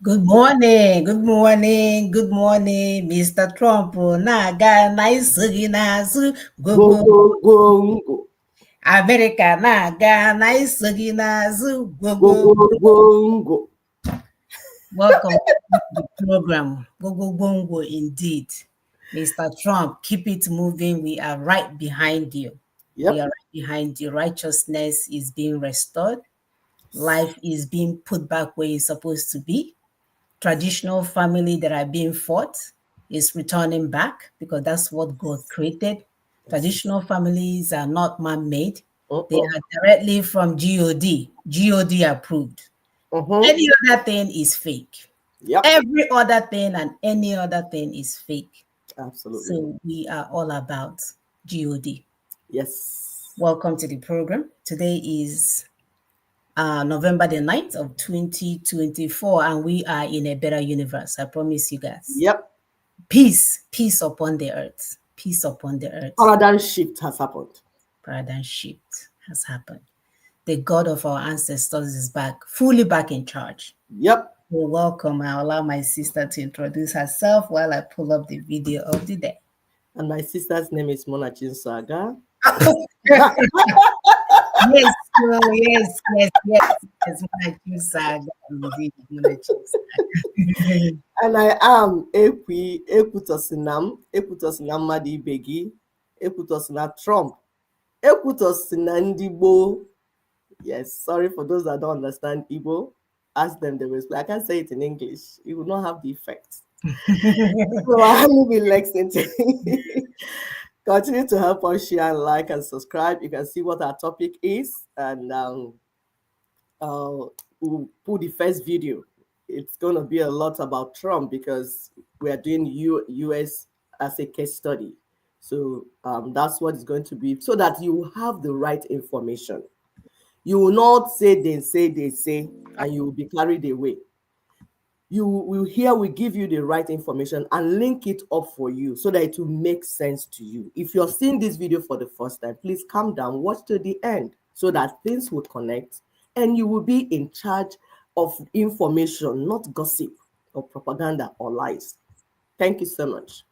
Good morning, good morning, good morning, Mr. Trump. Na-aga nice n'azụ Go, gogo. go, go, go, America na-aga nice n'azụ go, gogo. go, go, go. Welcome to the program. Gogo bongo indeed. Mr. Trump, keep it moving. We are right behind you. We Yep. are right behind you. Righteousness is being restored. Life is being put back where it's supposed to be. Traditional family that are being fought is returning back because that's what God created. Traditional families are not man-made. They Uh-uh. are directly from God approved. Uh-huh. Any other thing is fake. Yep. Every other thing and any other thing is fake. Absolutely. So we are all about God. Yes. Welcome to the program. Today is November the 9th of 2024, and we are in a better universe. I promise you guys. Yep. Peace upon the earth. Peace upon the earth. Paradigm shift has happened. Paradigm shift has happened. The God of our ancestors is back, fully back in charge. Yep. You're welcome. I allow my sister to introduce herself while I pull up the video of the day. And my sister's name is Mona Chinsaga. Yes, oh, yes. My saga, indeed, my saga. And I am Ekwutosinam, Ekwutosinam mmadụ ibe gị, Ekwutosina Trump, Ekwutosina ndị Igbo. Yes, sorry for those that don't understand Igbo. Ask them, they will explain. I can't say it in English. It will not have the effect. So I live in Lexington. Continue to help us share, like, and subscribe. You can see what our topic is, and we'll put the first video. It's going to be a lot about Trump because we are doing US as a case study. So that's what it's going to be, so that you have the right information. You will not say, and you will be carried away. You will hear, we give you the right information and link it up for you so that it will make sense to you. If you're seeing this video for the first time, please calm down, watch to the end so that things will connect and you will be in charge of information, not gossip or propaganda or lies. Thank you so much.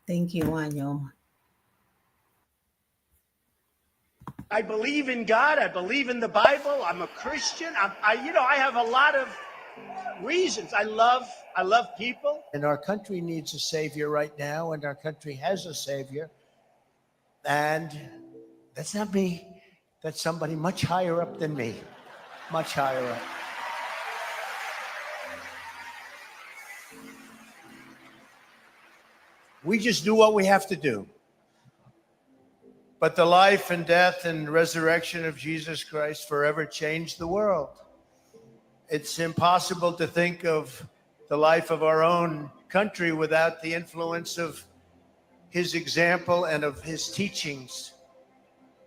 Thank you, Wanyo. I believe in God. I believe in the Bible. I'm a Christian. I have a lot of reasons. I love people. And our country needs a savior right now, and our country has a savior. And that's not me. That's somebody much higher up than me. Much higher up. We just do what we have to do. But the life and death and resurrection of Jesus Christ forever changed the world. It's impossible to think of the life of our own country without the influence of his example and of his teachings.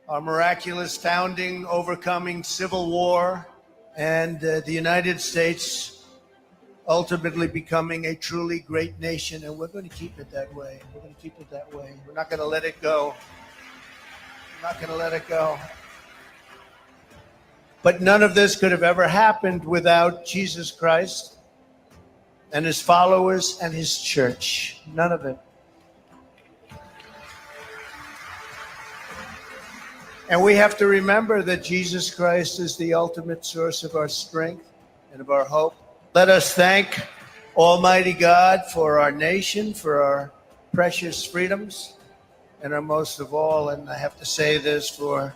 Our miraculous founding, overcoming civil war, and the United States ultimately becoming a truly great nation. And we're going to keep it that way. We're going to keep it that way. We're not going to let it go. We're not going to let it go. But none of this could have ever happened without Jesus Christ and his followers and his church. None of it. And we have to remember that Jesus Christ is the ultimate source of our strength and of our hope. Let us thank Almighty God for our nation, for our precious freedoms, and our most of all, and I have to say this, for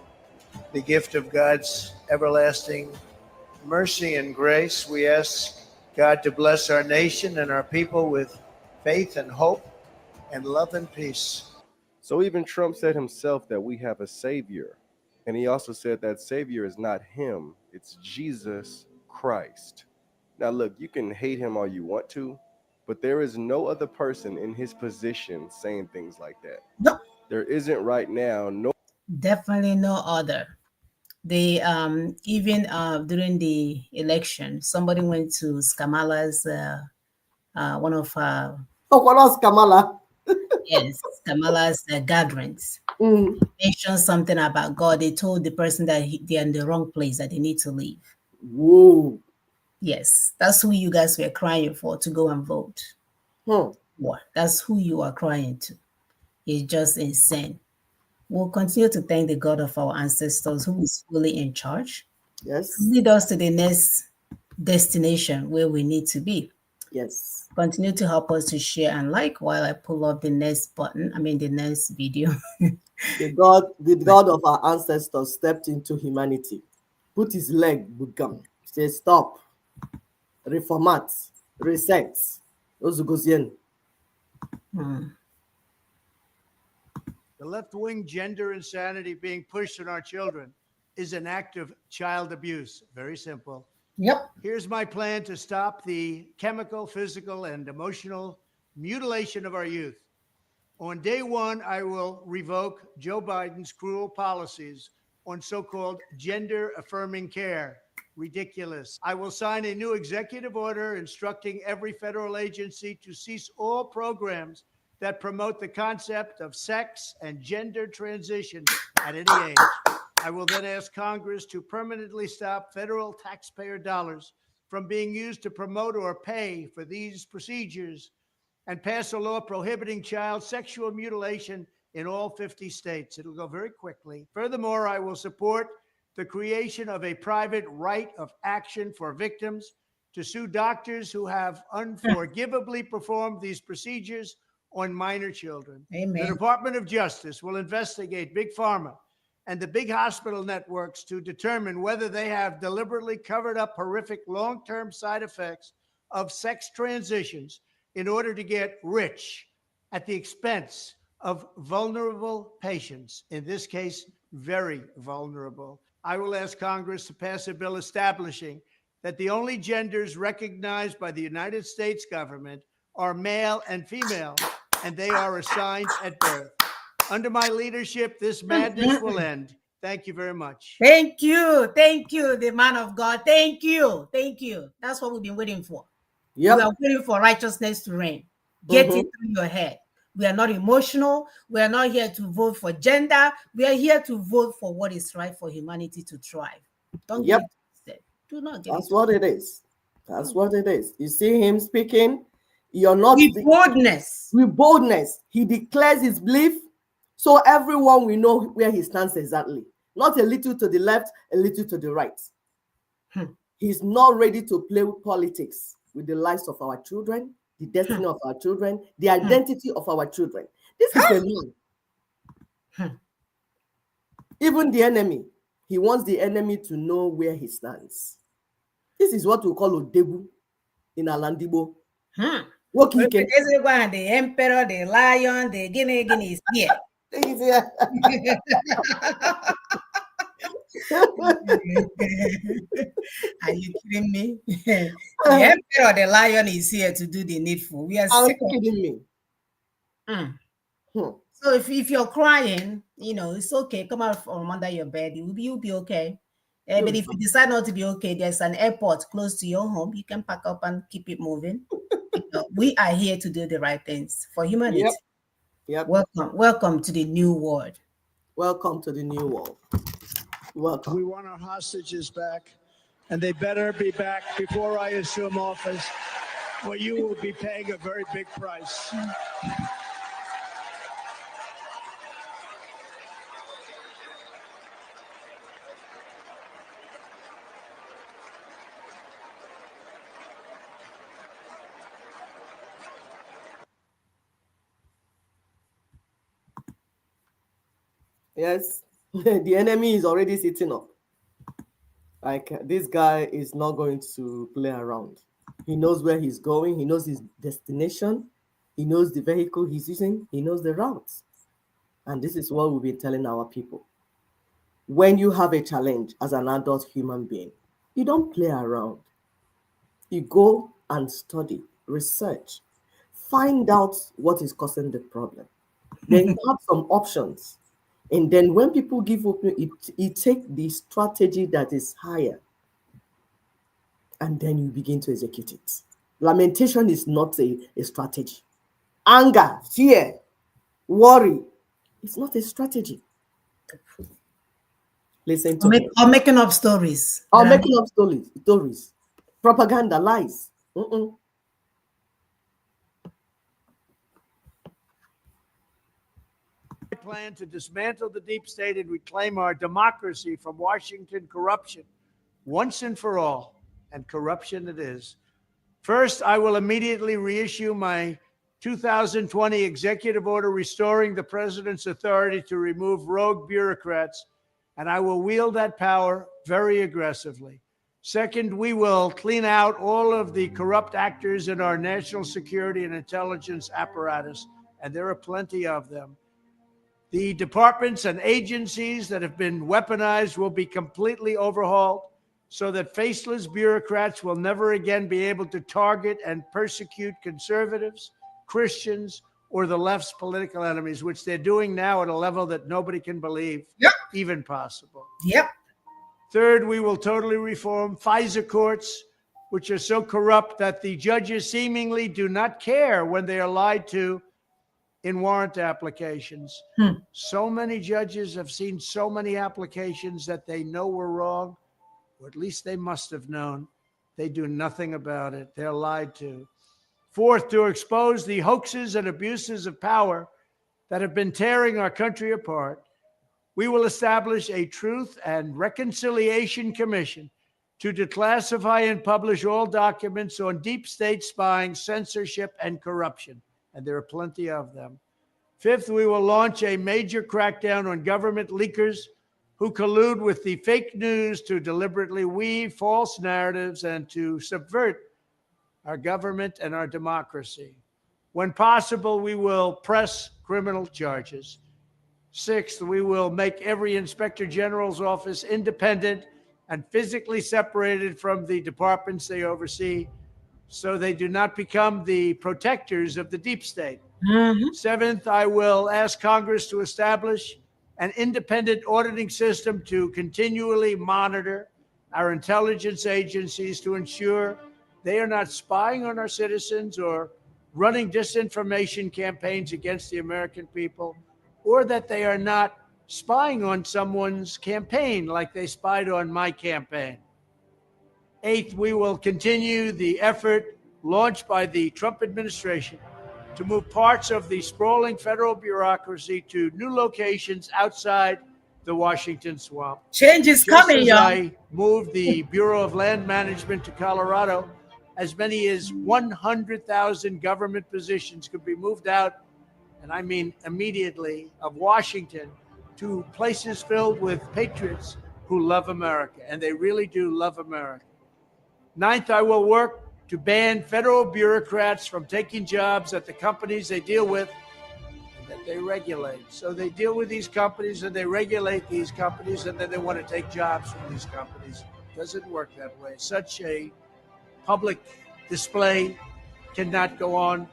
the gift of God's everlasting mercy and grace. We ask God to bless our nation and our people with faith and hope and love and peace. So even Trump said himself that we have a savior. And he also said that savior is not him, it's Jesus Christ. Now look, you can hate him all you want to, but there is no other person in his position saying things like that. No. There isn't right now. No. Definitely no other. They even during the election, somebody went to Kamala's one of what else, Kamala? yes, Kamala's gatherings. Mentioned something about God. They told the person that they're in the wrong place, that they need to leave. Whoa. Yes, that's who you guys were crying for to go and vote. What? That's who you are crying to. It's just insane. We'll continue to thank the God of our ancestors who is fully in charge. Yes. Lead us to the next destination where we need to be. Yes. Continue to help us to share and like while I pull up the next button. I mean the next video. The God of our ancestors stepped into humanity, put his leg, bugam, say stop, reformat, reset. Ozugozien. The left-wing gender insanity being pushed on our children is an act of child abuse. Very simple. Yep. Here's my plan to stop the chemical, physical, and emotional mutilation of our youth. On day one, I will revoke Joe Biden's cruel policies on so-called gender-affirming care. Ridiculous. I will sign a new executive order instructing every federal agency to cease all programs that promote the concept of sex and gender transition at any age. I will then ask Congress to permanently stop federal taxpayer dollars from being used to promote or pay for these procedures and pass a law prohibiting child sexual mutilation in all 50 states. It'll go very quickly. Furthermore, I will support the creation of a private right of action for victims to sue doctors who have unforgivably performed these procedures on minor children. Amen. The Department of Justice will investigate Big Pharma and the big hospital networks to determine whether they have deliberately covered up horrific long-term side effects of sex transitions in order to get rich at the expense of vulnerable patients, in this case, very vulnerable. I will ask Congress to pass a bill establishing that the only genders recognized by the United States government are male and female, and they are assigned at birth. Under my leadership, this madness will end. Thank you very much. Thank you. Thank you, the man of God. Thank you. Thank you. That's what we've been waiting for. Yep. We are waiting for righteousness to reign. Get it through your head. We are not emotional. We are not here to vote for gender. We are here to vote for what is right for humanity to thrive. Don't get it twisted. Do not get That's it what it is. That's what it is. You see him speaking. You're not with boldness. With boldness. He declares his belief. So everyone will know where he stands exactly. Not a little to the left, a little to the right. He's not ready to play with politics with the lives of our children, the destiny of our children, the identity of our children. This is the man. Even the enemy, he wants the enemy to know where he stands. This is what we call Odebu in Alandibo. The emperor, the lion, the guinea is here. Are you kidding me? The emperor, the lion is here to do the needful. We are sick of kidding me. So if you're crying, it's okay. Come out from under your bed. You'll be okay. But if you decide not to be okay, there's an airport close to your home. You can pack up and keep it moving. We are here to do the right things for humanity. Yep. Welcome to the new world. Welcome to the new world. Welcome. We want our hostages back, and they better be back before I assume office, or you will be paying a very big price. Yes, the enemy is already sitting up. Like, this guy is not going to play around. He knows where he's going. He knows his destination. He knows the vehicle he's using. He knows the routes. And this is what we've been telling our people. When you have a challenge as an adult human being, you don't play around. You go and study, research, find out what is causing the problem. Then you have some options. And then when people give up, you take the strategy that is higher, and then you begin to execute it. Lamentation is not a strategy. Anger, fear, worry, it's not a strategy. Listen to me. Or making up stories. Or making up stories. Propaganda, lies. Mm-mm. Plan to dismantle the deep state and reclaim our democracy from Washington corruption once and for all, and corruption it is. First, I will immediately reissue my 2020 executive order restoring the president's authority to remove rogue bureaucrats, and I will wield that power very aggressively. Second, we will clean out all of the corrupt actors in our national security and intelligence apparatus, and there are plenty of them. The departments and agencies that have been weaponized will be completely overhauled so that faceless bureaucrats will never again be able to target and persecute conservatives, Christians, or the left's political enemies, which they're doing now at a level that nobody can believe even possible. Yep. Third, we will totally reform FISA courts, which are so corrupt that the judges seemingly do not care when they are lied to in warrant applications. So many judges have seen so many applications that they know were wrong, or at least they must have known. They do nothing about it. They're lied to. Fourth, to expose the hoaxes and abuses of power that have been tearing our country apart, we will establish a Truth and Reconciliation Commission to declassify and publish all documents on deep state spying, censorship, and corruption. And there are plenty of them. Fifth, we will launch a major crackdown on government leakers who collude with the fake news to deliberately weave false narratives and to subvert our government and our democracy. When possible, we will press criminal charges. Sixth, we will make every inspector general's office independent and physically separated from the departments they oversee, so they do not become the protectors of the deep state. Seventh, I will ask Congress to establish an independent auditing system to continually monitor our intelligence agencies to ensure they are not spying on our citizens or running disinformation campaigns against the American people, or that they are not spying on someone's campaign like they spied on my campaign. Eighth, we will continue the effort launched by the Trump administration to move parts of the sprawling federal bureaucracy to new locations outside the Washington swamp. Change is Just coming, as y'all. I moved the Bureau of Land Management to Colorado, as many as 100,000 government positions could be moved out, and I mean immediately, of Washington to places filled with patriots who love America, and they really do love America. Ninth, I will work to ban federal bureaucrats from taking jobs at the companies they deal with and that they regulate. So they deal with these companies and they regulate these companies, and then they want to take jobs from these companies. It doesn't work that way. Such a public display cannot go on,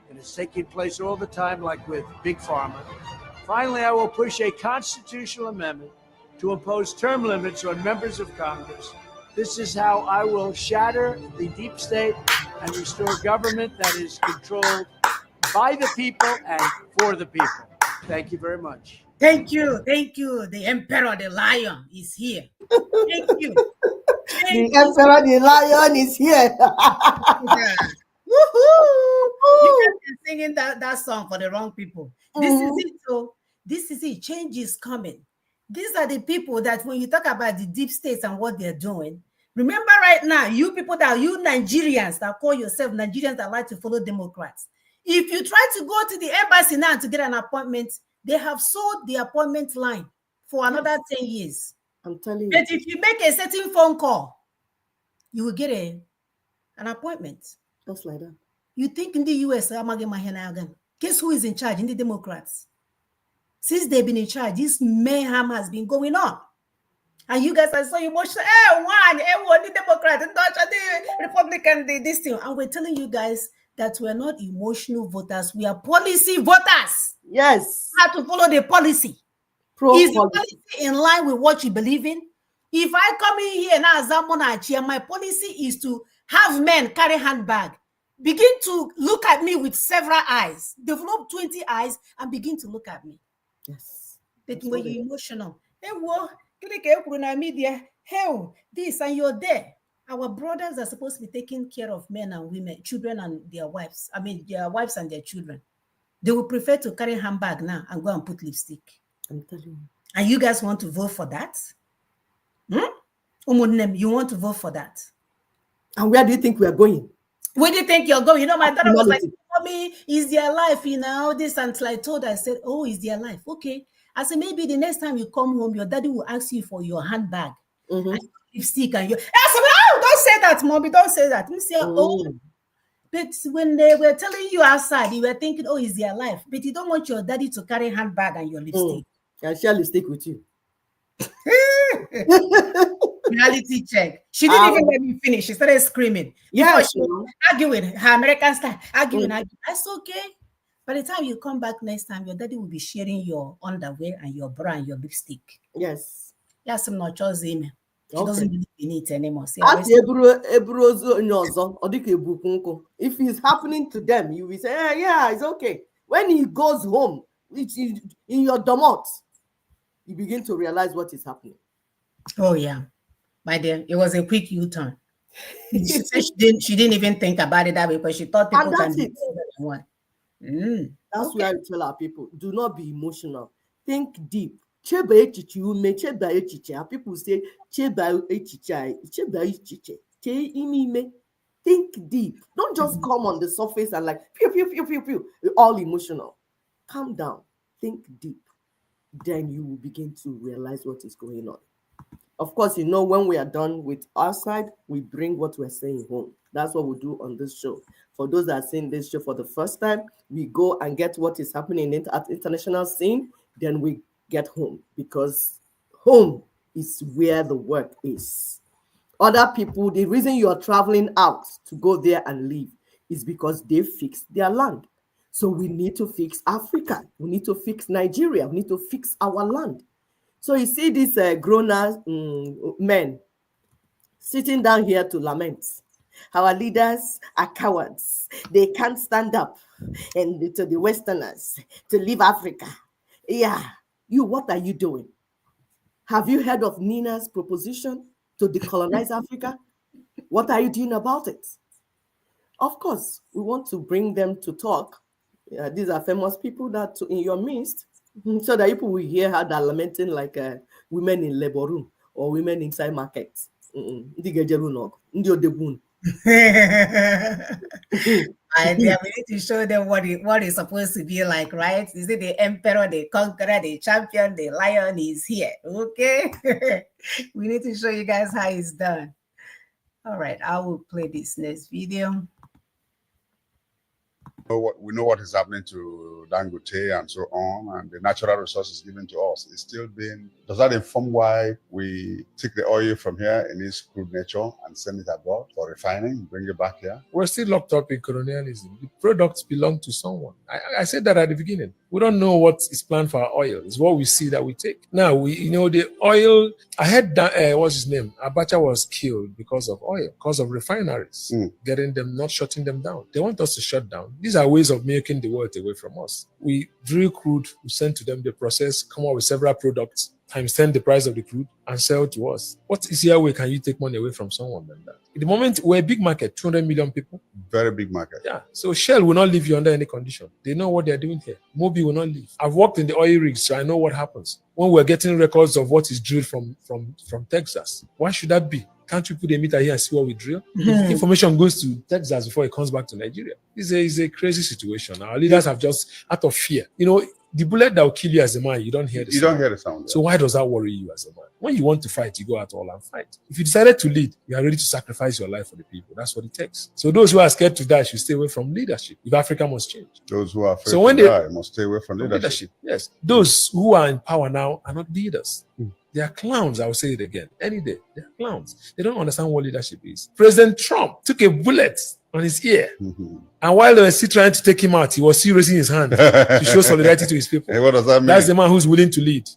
and it's taking place all the time, like with Big Pharma. Finally, I will push a constitutional amendment to impose term limits on members of Congress. This is how I will shatter the deep state and restore government that is controlled by the people and for the people. Thank you very much. Thank you. Thank you. The emperor, the lion, is here. Thank you. The emperor, the lion is here. Woohoo! You guys are singing that song for the wrong people. This is it. So this is it. Change is coming. These are the people that when you talk about the deep states and what they're doing, remember right now, you people you Nigerians that call yourself Nigerians that like to follow Democrats. If you try to go to the embassy now to get an appointment, they have sold the appointment line for another 10 years. I'm telling you. But if you make a certain phone call, you will get an appointment. Just like that. You think in the US, guess who is in charge? In the Democrats. Since they've been in charge, this mayhem has been going on. And you guys are so emotional. The Democrats, the Republican, this thing. And we're telling you guys that we're not emotional voters. We are policy voters. Yes. You have to follow the policy. Is the policy in line with what you believe in? If I come in here now as Zamonachi, my policy is to have men carry handbag, begin to look at me with several eyes, develop 20 eyes, and begin to look at me. Yes. But when you're emotional, hey, this and you're there. Our brothers are supposed to be taking care of men and women, children and their wives. I mean, their wives and their children. They will prefer to carry handbag now and go and put lipstick. I'm telling you. And you guys want to vote for that? You want to vote for that? And where do you think we are going? Where do you think you're going? You know, my daughter was like, Humanity. Mommy, is their life, you know, this until I told her, I said, oh, is their life? Okay. I said, maybe the next time you come home, your daddy will ask you for your handbag and your lipstick and your. I said, oh, don't say that, Mommy, don't say that. You say, oh, but when they were telling you outside, you were thinking, oh, it's their life. But you don't want your daddy to carry handbag and your lipstick. I share lipstick with you. Reality check. She didn't even let me finish. She started screaming. Yes, She was arguing her American style. Arguing. That's okay. By the time you come back next time, your daddy will be sharing your underwear and your bra and your lipstick. Yes. Yes, I'm not choosing. She doesn't believe in it anymore. Say, If it's happening to them, you will say, yeah, it's okay. When he goes home, which is in your domot, you begin to realize what is happening. Oh, yeah. My dear, it was a quick U-turn. She said she didn't even think about it that way because she thought people can do what. That's why I tell our people, do not be emotional. Think deep. People say think deep. Don't just come on the surface and like pew, pew, pew, pew, pew. You're all emotional. Calm down. Think deep. Then you will begin to realize what is going on. Of course, you know, when we are done with our side, we bring what we're saying home. That's what we do on this show. For those that are seeing this show for the first time, we go and get what is happening at international scene. Then we get home, because home is where the work is. Other people, the reason you are traveling out to go there and live is because they fixed their land. So we need to fix Africa. We need to fix Nigeria. We need to fix our land. So you see these grown-ass men sitting down here to lament. Our leaders are cowards. They can't stand up and to the Westerners to leave Africa. Yeah, what are you doing? Have you heard of Nina's proposition to decolonize Africa? What are you doing about it? Of course, we want to bring them to talk. These are famous people that in your midst, so that people will hear how they're lamenting like women in labor room or women inside markets. And we need to show them what it's supposed to be like, right? Is it the emperor, the conqueror, the champion, the lion is here? Okay. We need to show you guys how it's done. All right, I will play this next video. We know what is happening to Dangote and so on, and the natural resources given to us is still being. Does that inform why we take the oil from here in its crude nature and send it abroad for refining, bring it back here? We're still locked up in colonialism. The products belong to someone. I said that at the beginning. We don't know what is planned for our oil. It's what we see that we take. Now, the oil, I heard that, what's his name? Abacha was killed because of oil, because of refineries, getting them, not shutting them down. They want us to shut down. These are ways of making the world away from us. We drill crude, we send to them, they process, come up with several products, times 10 the price of the crude, and sell to us. What easier way can you take money away from someone than that? At the moment, we're a big market, 200 million people. Very big market. Yeah. So Shell will not leave you under any condition. They know what they're doing here. Mobi will not leave. I've worked in the oil rigs, so I know what happens. When we're getting records of what is drilled from Texas, why should that be? Can't you put a meter here and see what we drill? Information goes to Texas before it comes back to Nigeria. It's a crazy situation. Our leaders have just, out of fear, the bullet that will kill you as a man, you don't hear the sound. You don't hear the sound. So why does that worry you as a man? When you want to fight, you go out all and fight. If you decided to lead, you are ready to sacrifice your life for the people. That's what it takes. So those who are scared to die should stay away from leadership. If Africa must change. Those who are afraid to die must stay away from leadership. Yes. Those who are in power now are not leaders. They are clowns. I will say it again. Any day. They are clowns. They don't understand what leadership is. President Trump took a bullet on his ear. And while they were still trying to take him out, he was still raising his hand to show solidarity to his people. Hey, what does that mean? That's the man who's willing to lead.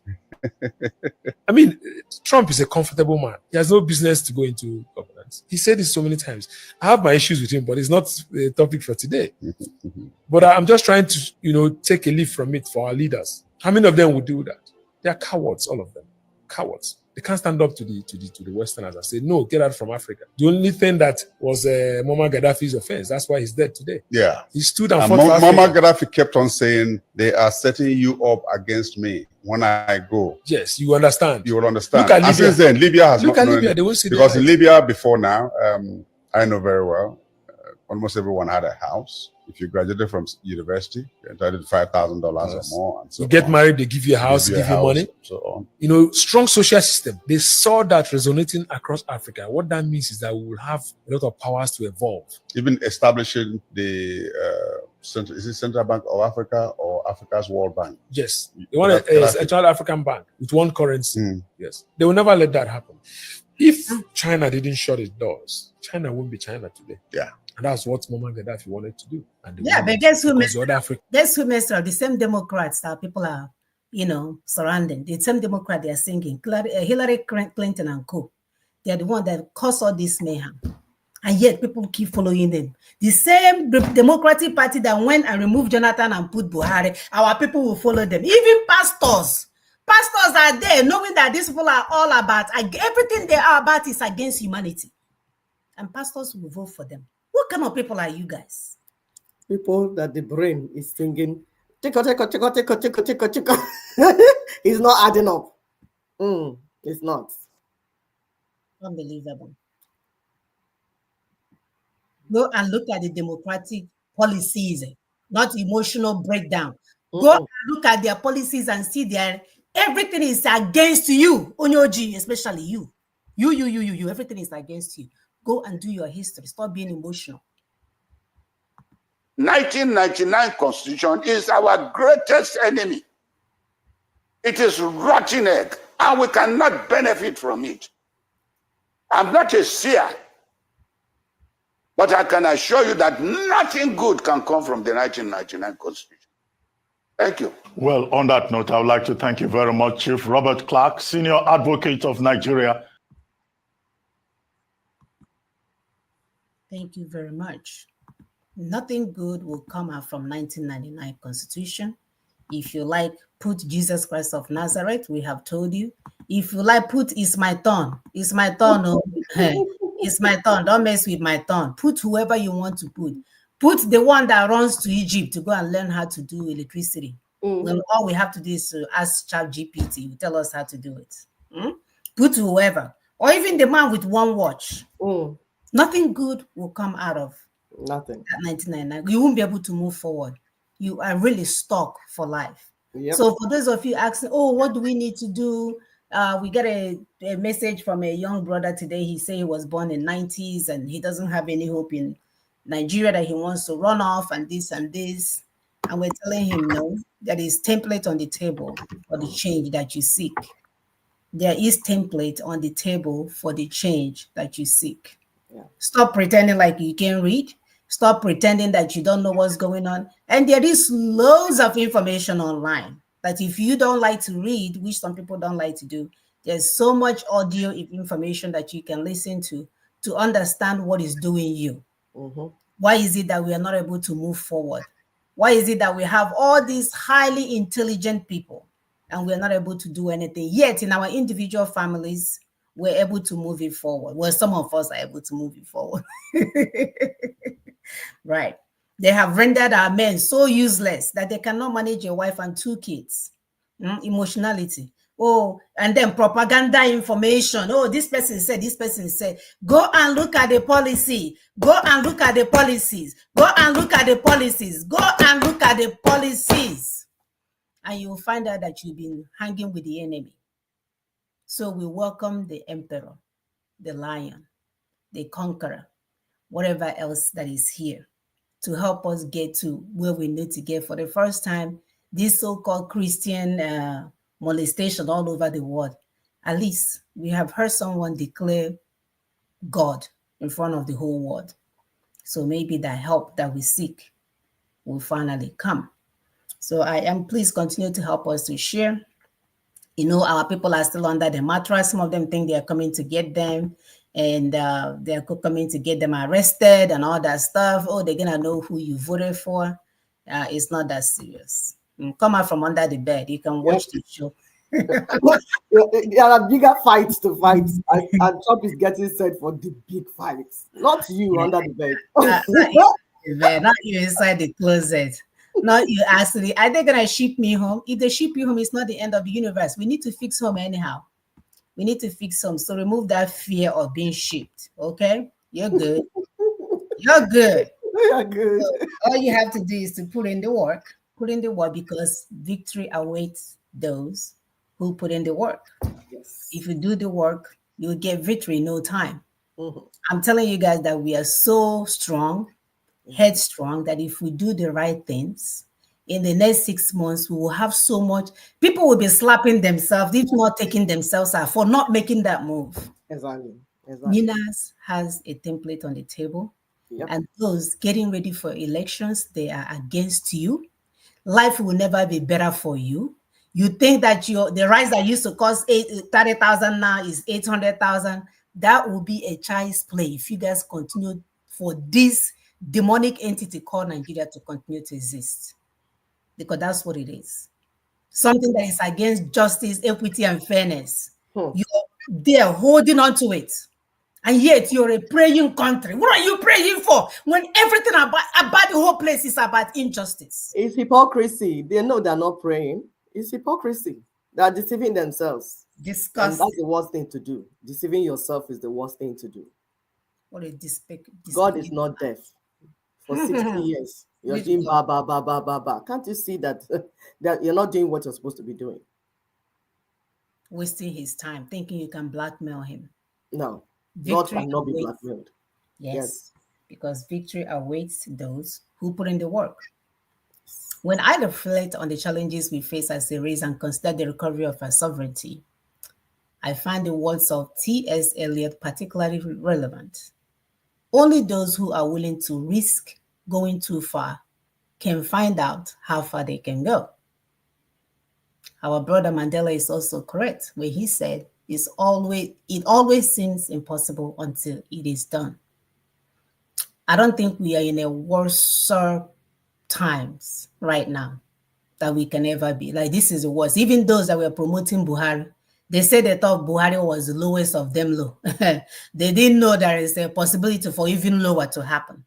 I mean, Trump is a comfortable man. He has no business to go into governance. He said this so many times. I have my issues with him, but it's not a topic for today. But I'm just trying to, take a leaf from it for our leaders. How many of them would do that? They are cowards, all of them. Cowards. They can't stand up to the Westerners and say, no, get out from Africa. The only thing that was Muammar Gaddafi's offense. That's why he's dead today. Yeah. He stood and And fought for Muammar Africa. Gaddafi kept on saying, they are setting you up against me. When I go, Yes, you understand. you will understand. Look at And Libya. since then, Libya has Look not at known Libya. it. They won't see the Because in light. Libya, before now, I know very well, almost everyone had a house. If you graduated from university, you're entitled to $5,000 or more. And so You get on. married, they give you a house, Give they you a give you house, money. so on. You know, strong social system. They saw that resonating across Africa. What that means is that we will have a lot of powers to evolve. Even establishing the Central Bank of Africa or Africa's World Bank. Yes. They want a Central African bank with one currency. Yes. They will never let that happen. If China didn't shut its doors, China wouldn't be China today. Yeah. And that's what Muammar Gaddafi wanted to do. And Yeah, but guess who messed up? Guess who messed up? The same Democrats that people are, surrounding. The same Democrat they are singing. Hillary Clinton and co. They are the one that caused all this mayhem. And yet people keep following them. The same Democratic Party that went and removed Jonathan and put Buhari, our people will follow them. Even pastors. Pastors are there knowing that these people are all about, everything they are about is against humanity. And pastors will vote for them. What kind of people are you guys? People that the brain is thinking, tico. It's not adding up. It's not. Unbelievable. Go and look at the democratic policies, not emotional breakdown. Go and look at their policies and see everything is against you, Onyoji, especially you. You. Everything is against you. Go and do your history. Stop being emotional. 1999 Constitution is our greatest enemy. It is rotten egg, and we cannot benefit from it. I'm not a seer, but I can assure you that nothing good can come from the 1999 Constitution. Thank you. Well, on that note, I would like to thank you very much, Chief Robert Clark, Senior Advocate of Nigeria. Thank you very much. Nothing good will come out from 1999 Constitution. If you like, put Jesus Christ of Nazareth, we have told you. If you like, put it's my turn. It's my turn. Oh. It's my turn. Don't mess with my turn. Put whoever you want to put. Put the one that runs to Egypt to go and learn how to do electricity. When all we have to do is to ask ChatGPT, will tell us how to do it. Put whoever, or even the man with one watch. Nothing good will come out of nothing. 1999. You won't be able to move forward. You are really stuck for life. Yep. So for those of you asking, oh, what do we need to do? We got a message from a young brother today. He said he was born in 90s and he doesn't have any hope in Nigeria, that he wants to run off and this and this. And we're telling him, no, there is template on the table for the change that you seek. There is template on the table for the change that you seek. Yeah. Stop pretending like you can't read. Stop pretending that you don't know what's going on. And there is loads of information online that if you don't like to read, which some people don't like to do, there's so much audio information that you can listen to understand what is doing you. Why is it that we are not able to move forward? Why is it that we have all these highly intelligent people and we're not able to do anything? Yet in our individual families, we're able to move it forward. Well, some of us are able to move it forward. Right. They have rendered our men so useless that they cannot manage a wife and 2 kids. Emotionality. Oh, and then propaganda information. Oh, this person said, this person said. Go and look at the policy. Go and look at the policies. Go and look at the policies. Go and look at the policies. And you will find out that you've been hanging with the enemy. So we welcome the emperor, the lion, the conqueror, whatever else that is here to help us get to where we need to get. For the first time, this so-called Christian molestation all over the world, at least we have heard someone declare God in front of the whole world. So maybe the help that we seek will finally come. So I am, please continue to help us to share. You know, our people are still under the mattress. Some of them think they are coming to get them, and they're coming to get them arrested and all that stuff. Oh, they're going to know who you voted for. It's not that serious. Come out from under the bed. You can watch the show. There are bigger fights to fight, and Trump is getting set for the big fights. Not you under the bed. Not you inside the closet. Not you actually. Are they gonna ship me home? If they ship you home, it's not the end of the universe. We need to fix home anyhow. We need to fix home. So remove that fear of being shipped. Okay? You're good. You're good. You're good. So all you have to do is to put in the work. Put in the work, because victory awaits those who put in the work. Yes. If you do the work, you'll get victory in no time. Mm-hmm. I'm telling you guys that we are so strong, headstrong, that if we do the right things, in the next 6 months, we will have so much. People will be slapping themselves, if not taking themselves out, for not making that move. Exactly. Ninas has a template on the table. Yep. And those getting ready for elections, they are against you. Life will never be better for you. You think that the rice that used to cost 30,000 now is 800,000. That will be a child's play if you guys continue for this demonic entity called Nigeria to continue to exist. Because that's what it is. Something that is against justice, equity, and fairness. You're there holding on to it. And yet you're a praying country. What are you praying for when everything about the whole place is about injustice? It's hypocrisy. They know they're not praying. It's hypocrisy. They're deceiving themselves. Disgusting. And that's the worst thing to do. Deceiving yourself is the worst thing to do. What a despicable. God is not deaf. For 60 years, you're doing ba, ba, ba, ba, ba, ba. Can't you see that, that you're not doing what you're supposed to be doing? Wasting his time, thinking you can blackmail him. No. Victory God cannot be awaits. blackmailed. Yes, because victory awaits those who put in the work. When I reflect on the challenges we face as a race and consider the recovery of our sovereignty, I find the words of T.S. Eliot particularly relevant. Only those who are willing to risk going too far can find out how far they can go. Our brother Mandela is also correct when he said, it always seems impossible until it is done. I don't think we are in a worse times right now that we can ever be. Like, this is the worst. Even those that were promoting Buhari, they said they thought Buhari was the lowest of them low. They didn't know there is a possibility for even lower to happen.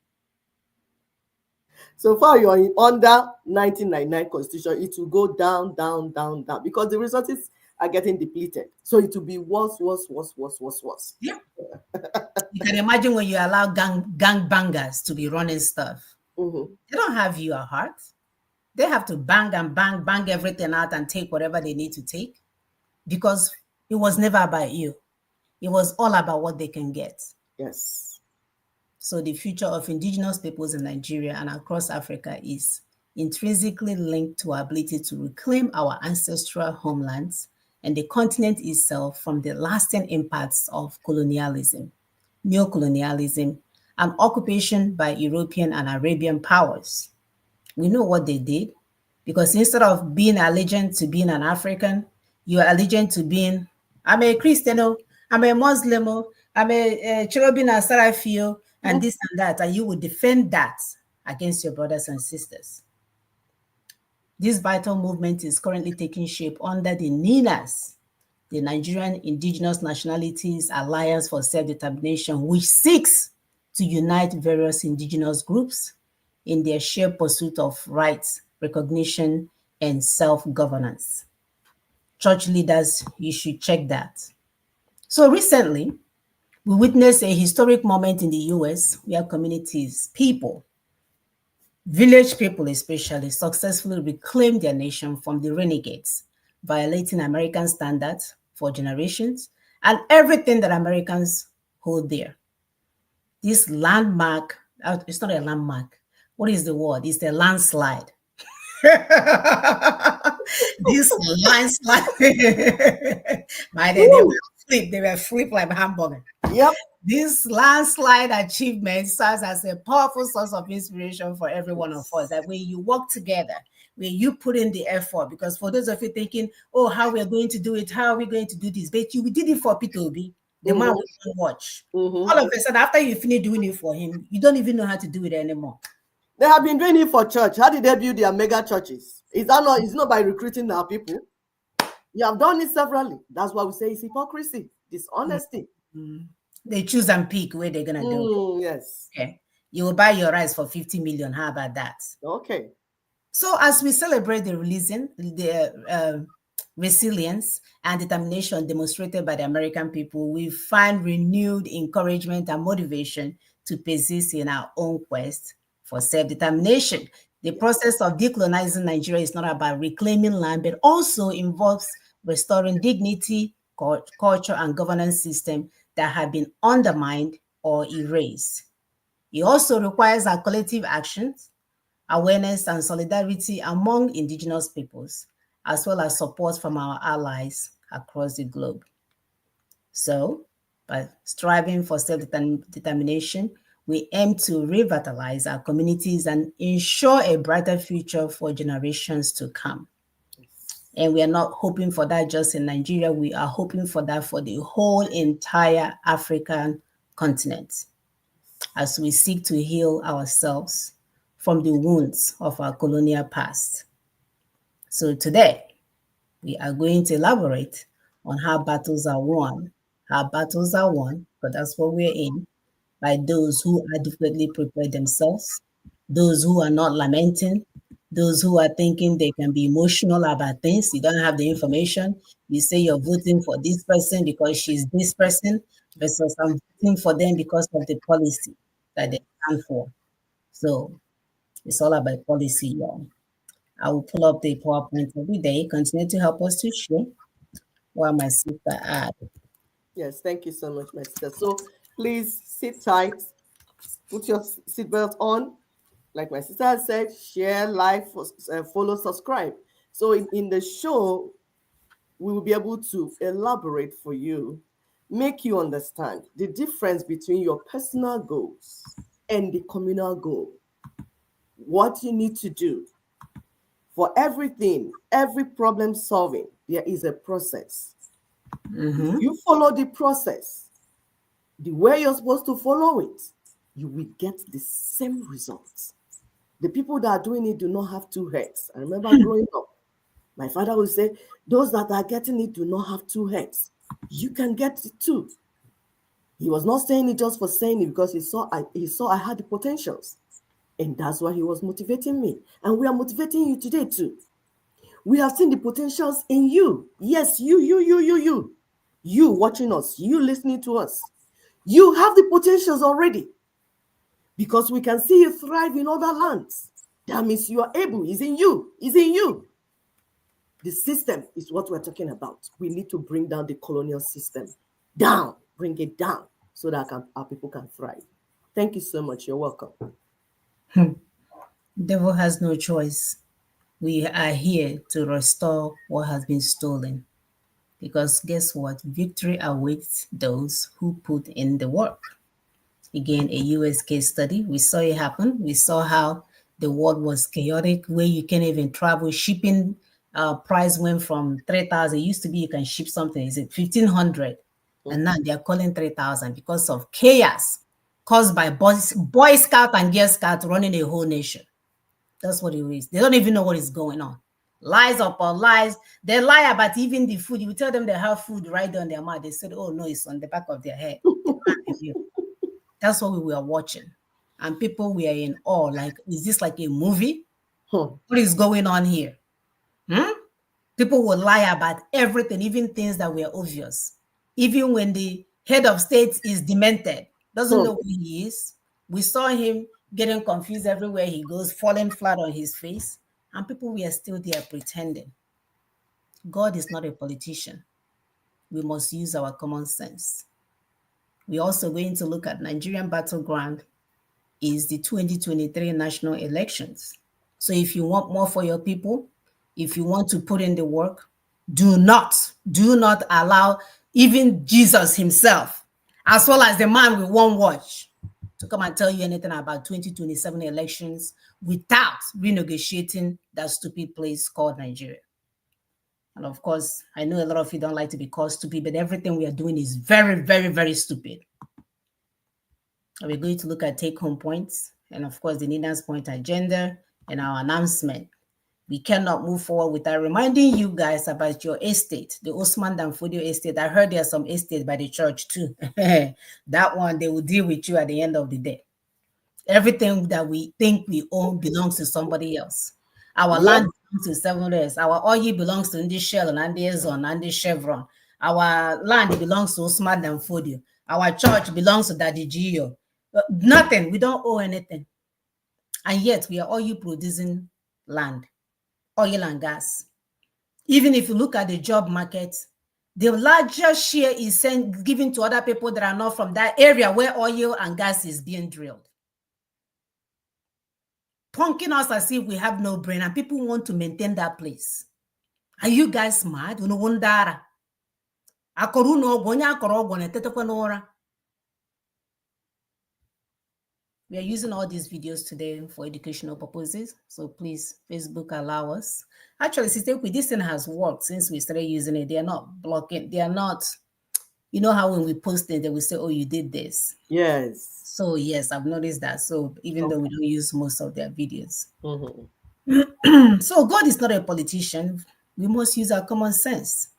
So far, you're under 1999 constitution. It will go down, down, down, down, because the resources are getting depleted. So it will be worse. Yeah. You can imagine when you allow gangbangers to be running stuff. Mm-hmm. They don't have your heart. They have to bang everything out and take whatever they need to take, because it was never about you. It was all about what they can get. Yes. So the future of indigenous peoples in Nigeria and across Africa is intrinsically linked to our ability to reclaim our ancestral homelands and the continent itself from the lasting impacts of colonialism, neocolonialism, and occupation by European and Arabian powers. We know what they did, because instead of being allegiant to being an African, you are allegiant to being, I'm a Christian, I'm a Muslim, I'm a Cherubim and Seraphim, and this and that, and you would defend that against your brothers and sisters. This vital movement is currently taking shape under the NINAS, the Nigerian Indigenous Nationalities Alliance for Self-Determination, which seeks to unite various indigenous groups in their shared pursuit of rights, recognition, and self-governance. Church leaders, you should check that. So recently, we witnessed a historic moment in the US where communities, people, village people especially, successfully reclaimed their nation from the renegades, violating American standards for generations and everything that Americans hold dear. This landmark, it's not a landmark. What is the word? It's a landslide. This landslide, they were flipped like hamburger. Yep. This landslide achievement serves as a powerful source of inspiration for every one of us. That when you work together, when you put in the effort, because for those of you thinking, oh, how we're going to do it, how are we going to do this? But we did it for Peter Obi, the man we don't watch. All of a sudden, after you finish doing it for him, you don't even know how to do it anymore. They have been doing it for church. How did they build their mega churches? Is that not? It's not by recruiting our people. You have done it severally. That's why we say it's hypocrisy, dishonesty. They choose and pick where they're gonna do it. Yes. Okay. You will buy your rice for 50 million. How about that? Okay. So as we celebrate the resilience and determination demonstrated by the American people, we find renewed encouragement and motivation to persist in our own quest for self-determination. The process of decolonizing Nigeria is not about reclaiming land, but also involves restoring dignity, culture, and governance system that have been undermined or erased. It also requires our collective actions, awareness, and solidarity among indigenous peoples, as well as support from our allies across the globe. So, by striving for self-determination, we aim to revitalize our communities and ensure a brighter future for generations to come. And we are not hoping for that just in Nigeria. We are hoping for that for the whole entire African continent, as we seek to heal ourselves from the wounds of our colonial past. So today, we are going to elaborate on how battles are won, but that's what we're in, by those who adequately prepare themselves, those who are not lamenting, those who are thinking they can be emotional about things. You don't have the information. You say you're voting for this person because she's this person, versus I'm voting for them because of the policy that they stand for. So it's all about policy, y'all. I will pull up the PowerPoint every day. Continue to help us to share while my sister adds. Yes, thank you so much, my sister. So please sit tight, put your seatbelt on. Like my sister has said, share, like, follow, subscribe. So in the show, we will be able to elaborate for you, make you understand the difference between your personal goals and the communal goal. What you need to do. For everything, every problem solving, there is a process. If you follow the process the way you're supposed to follow it, you will get the same results. The people that are doing it do not have two heads. I remember growing up, my father would say, those that are getting it do not have two heads. You can get it too. He was not saying it just for saying it, because he saw I had the potentials. And that's why he was motivating me. And we are motivating you today too. We have seen the potentials in you. Yes, you watching us, you listening to us. You have the potentials already, because we can see you thrive in other lands. That means you are able. It's in you. It's in you. The system is what we're talking about. We need to bring down the colonial system. Down. Bring it down so that our people can thrive. Thank you so much. You're welcome. Devil has no choice. We are here to restore what has been stolen. Because guess what? Victory awaits those who put in the work. Again, a US case study. We saw it happen. We saw how the world was chaotic, where you can't even travel. Shipping price went from 3,000. It used to be you can ship something, is it 1,500? And now they're calling 3,000 because of chaos caused by Boy Scout and Girl Scout running a whole nation. That's what it is. They don't even know what is going on. Lies upon lies. They lie about even the food. You tell them they have food right on their mouth. They said, oh no, it's on the back of their head. That's what we were watching. And people were in awe. Like, is this like a movie? What is going on here? People will lie about everything, even things that were obvious. Even when the head of state is demented, doesn't know who he is. We saw him getting confused everywhere he goes, falling flat on his face. And people were still there pretending. God is not a politician. We must use our common sense. We're also going to look at Nigerian battleground is the 2023 national elections. So if you want more for your people, if you want to put in the work, do not allow even Jesus himself, as well as the man with one watch, to come and tell you anything about 2027 elections without renegotiating that stupid place called Nigeria. And of course, I know a lot of you don't like to be called stupid, but everything we are doing is very, very, very stupid. We're going to look at take-home points and, of course, the Leaders' Point agenda and our announcement. We cannot move forward without reminding you guys about your estate, the Osman Danfodio estate. I heard there's some estate by the church too. That one, they will deal with you at the end of the day. Everything that we think we own belongs to somebody else. Our land belongs to 7 days. Our oil belongs to Andy Shell and Andy Ezon, Andy Chevron. Our land belongs to Osman Danfodio. Our church belongs to Daddy Gio. Nothing. We don't owe anything. And yet we are oil producing land, oil and gas. Even if you look at the job market, the largest share is given to other people that are not from that area where oil and gas is being drilled. Punking us as if we have no brain and people want to maintain that place. Are you guys mad? No wonder. We are using all these videos today for educational purposes. So please, Facebook, allow us. Actually, Sister, this thing has worked since we started using it. They are not blocking. They are not, you know how when we post it, they will say, oh, you did this. Yes. So yes, I've noticed that. So even though we don't use most of their videos. So God is not a politician. We must use our common sense.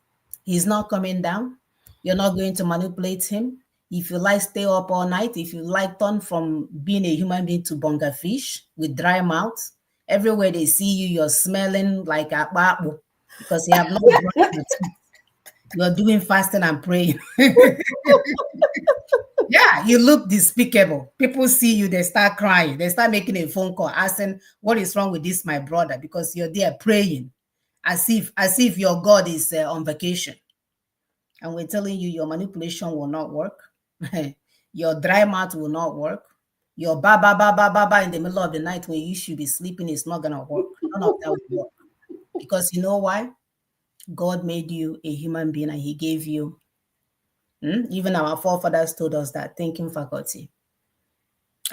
He's not coming down. You're not going to manipulate him. If you like, stay up all night. If you like, turn from being a human being to bonga fish with dry mouth. Everywhere they see you, you're smelling like a babu because you have no you're doing fasting and praying. Yeah, you look despicable. People see you, they start crying. They start making a phone call asking, what is wrong with this, my brother? Because you're there praying as if your God is on vacation. And we're telling you your manipulation will not work. Your dry mouth will not work. Your ba in the middle of the night when you should be sleeping is not going to work. None of that will work. Because you know why? God made you a human being and he gave you, even our forefathers told us that, thinking faculty.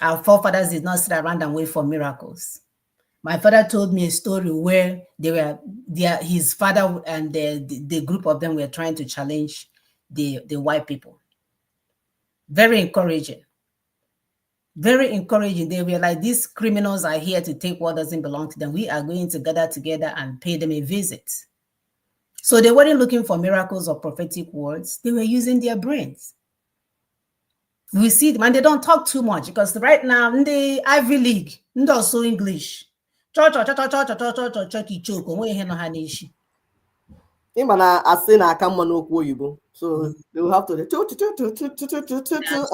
Our forefathers did not sit around and wait for miracles. My father told me a story where his father and the group of them were trying to challenge the white people. Very encouraging. Very encouraging. They were like, these criminals are here to take what doesn't belong to them. We are going to gather together and pay them a visit. So they weren't looking for miracles or prophetic words. They were using their brains. We see them, and they don't talk too much because right now in the Ivy League, also English. So they will have to and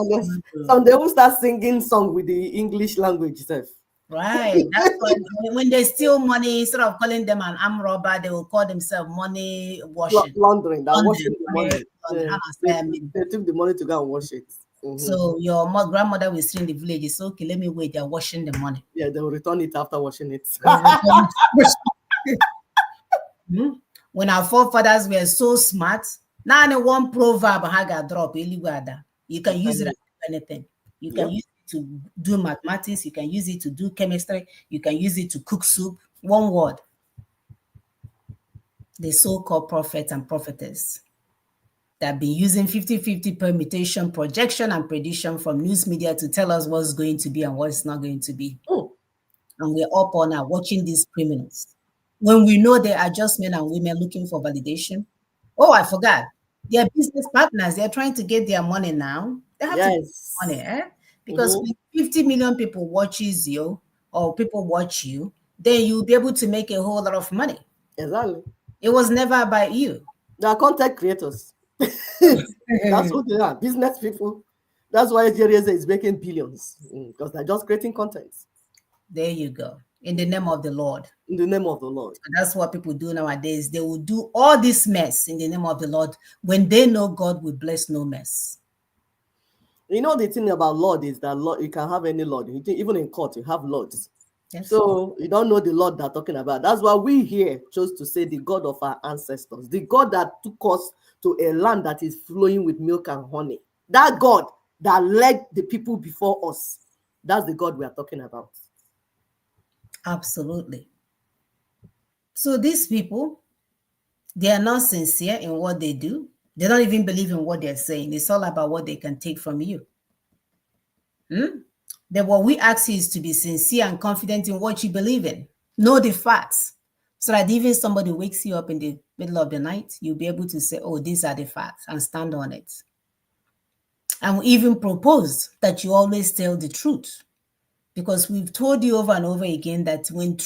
then some they will start singing song with the English language itself. Right. That's why when they steal money, instead of calling them an arm robber, they will call themselves money washing. Laundering. Washing the money. They took the money to go and wash it. So your grandmother will see in the village, it's okay, let me wait, they're washing the money. Yeah, they will return it after washing it. When our forefathers were so smart, now one proverb drop, you can use it as anything. You can use it to do mathematics, you can use it to do chemistry, you can use it to cook soup. One word. The so-called prophets and prophetess that have been using 50-50 permutation, projection, and prediction from news media to tell us what's going to be and what's not going to be. And we're up on now watching these criminals. When we know they are just men and women looking for validation. Oh, I forgot. They're business partners. They're trying to get their money now. They have to get money, because when 50 million people watches you or people watch you, then you'll be able to make a whole lot of money. Exactly. It was never about you. They are content creators. That's who they are. Business people. That's why Jerry is making billions, because they're just creating content. There you go. In the name of the Lord. In the name of the Lord. And that's what people do nowadays. They will do all this mess in the name of the Lord when they know God will bless no mess. You know, the thing about Lord is that Lord, you can have any Lord. Even in court, you have lords. Yes. So you don't know the Lord they're talking about. That's why we here chose to say the God of our ancestors, the God that took us to a land that is flowing with milk and honey. That God that led the people before us. That's the God we are talking about. Absolutely. So these people, they are not sincere in what they do. They don't even believe in what they're saying. It's all about what they can take from you. Then what we ask you is to be sincere and confident in what you believe in. Know the facts. So that even somebody wakes you up in the middle of the night, you'll be able to say, oh, these are the facts, and stand on it. And we even propose that you always tell the truth, because we've told you over and over again that when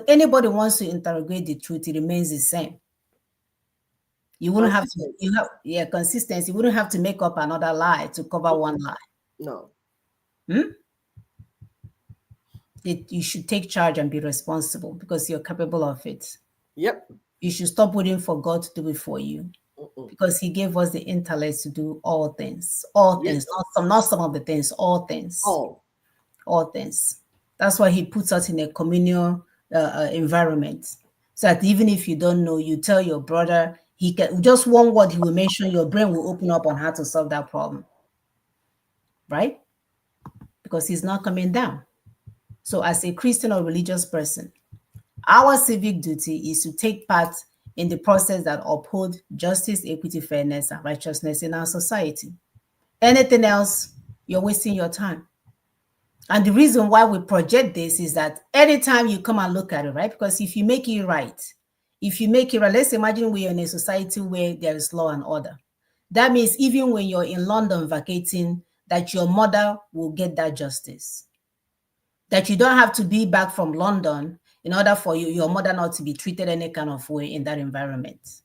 anybody wants to interrogate the truth, it remains the same. You wouldn't have to, consistency. You wouldn't have to make up another lie to cover one lie. No. You should take charge and be responsible because you're capable of it. Yep. You should stop waiting for God to do it for you, because He gave us the intellect to do all things. All things, not some of the things, all things. All things. That's why He puts us in a communal environment, so that even if you don't know, you tell your brother. He can just one word He will mention, your brain will open up on how to solve that problem, right? Because He's not coming down. So as a Christian or religious person, our civic duty is to take part in the process that uphold justice, equity, fairness, and righteousness in our society. Anything else, you're wasting your time. And the reason why we project this is that anytime you come and look at it, right? Because if you make it right, let's imagine we are in a society where there is law and order. That means even when you're in London vacating, that your mother will get that justice. That you don't have to be back from London in order for your mother not to be treated any kind of way in that environment.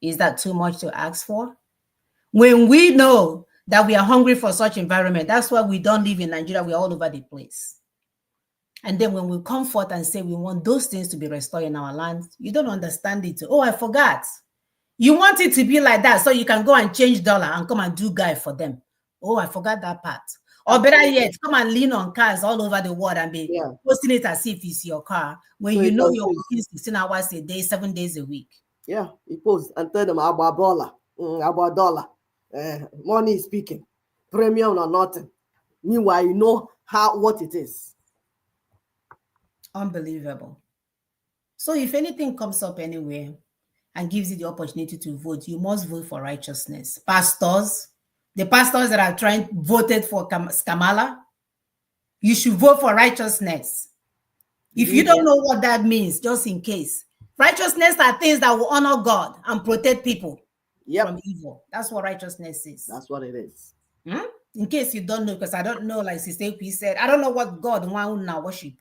Is that too much to ask for? When we know that we are hungry for such environment, that's why we don't live in Nigeria, we're all over the place. And then when we come forth and say we want those things to be restored in our land, you don't understand it. Oh, I forgot. You want it to be like that so you can go and change dollar and come and do guy for them. Oh, I forgot that part. Or better yet, come and lean on cars all over the world and be posting it as if it's your car when so you know you're working 16 hours a day, 7 days a week. Yeah, he posts and tell them about dollar. Money is speaking, premium or nothing. Meanwhile, you know what it is. Unbelievable. So if anything comes up anywhere and gives you the opportunity to vote, you must vote for righteousness. The pastors that are voted for Kamala, you should vote for righteousness. If you don't know what that means, just in case. Righteousness are things that will honor God and protect people from evil. That's what righteousness is. That's what it is. In case you don't know, because I don't know, like Sister P said, I don't know what God wants now worship.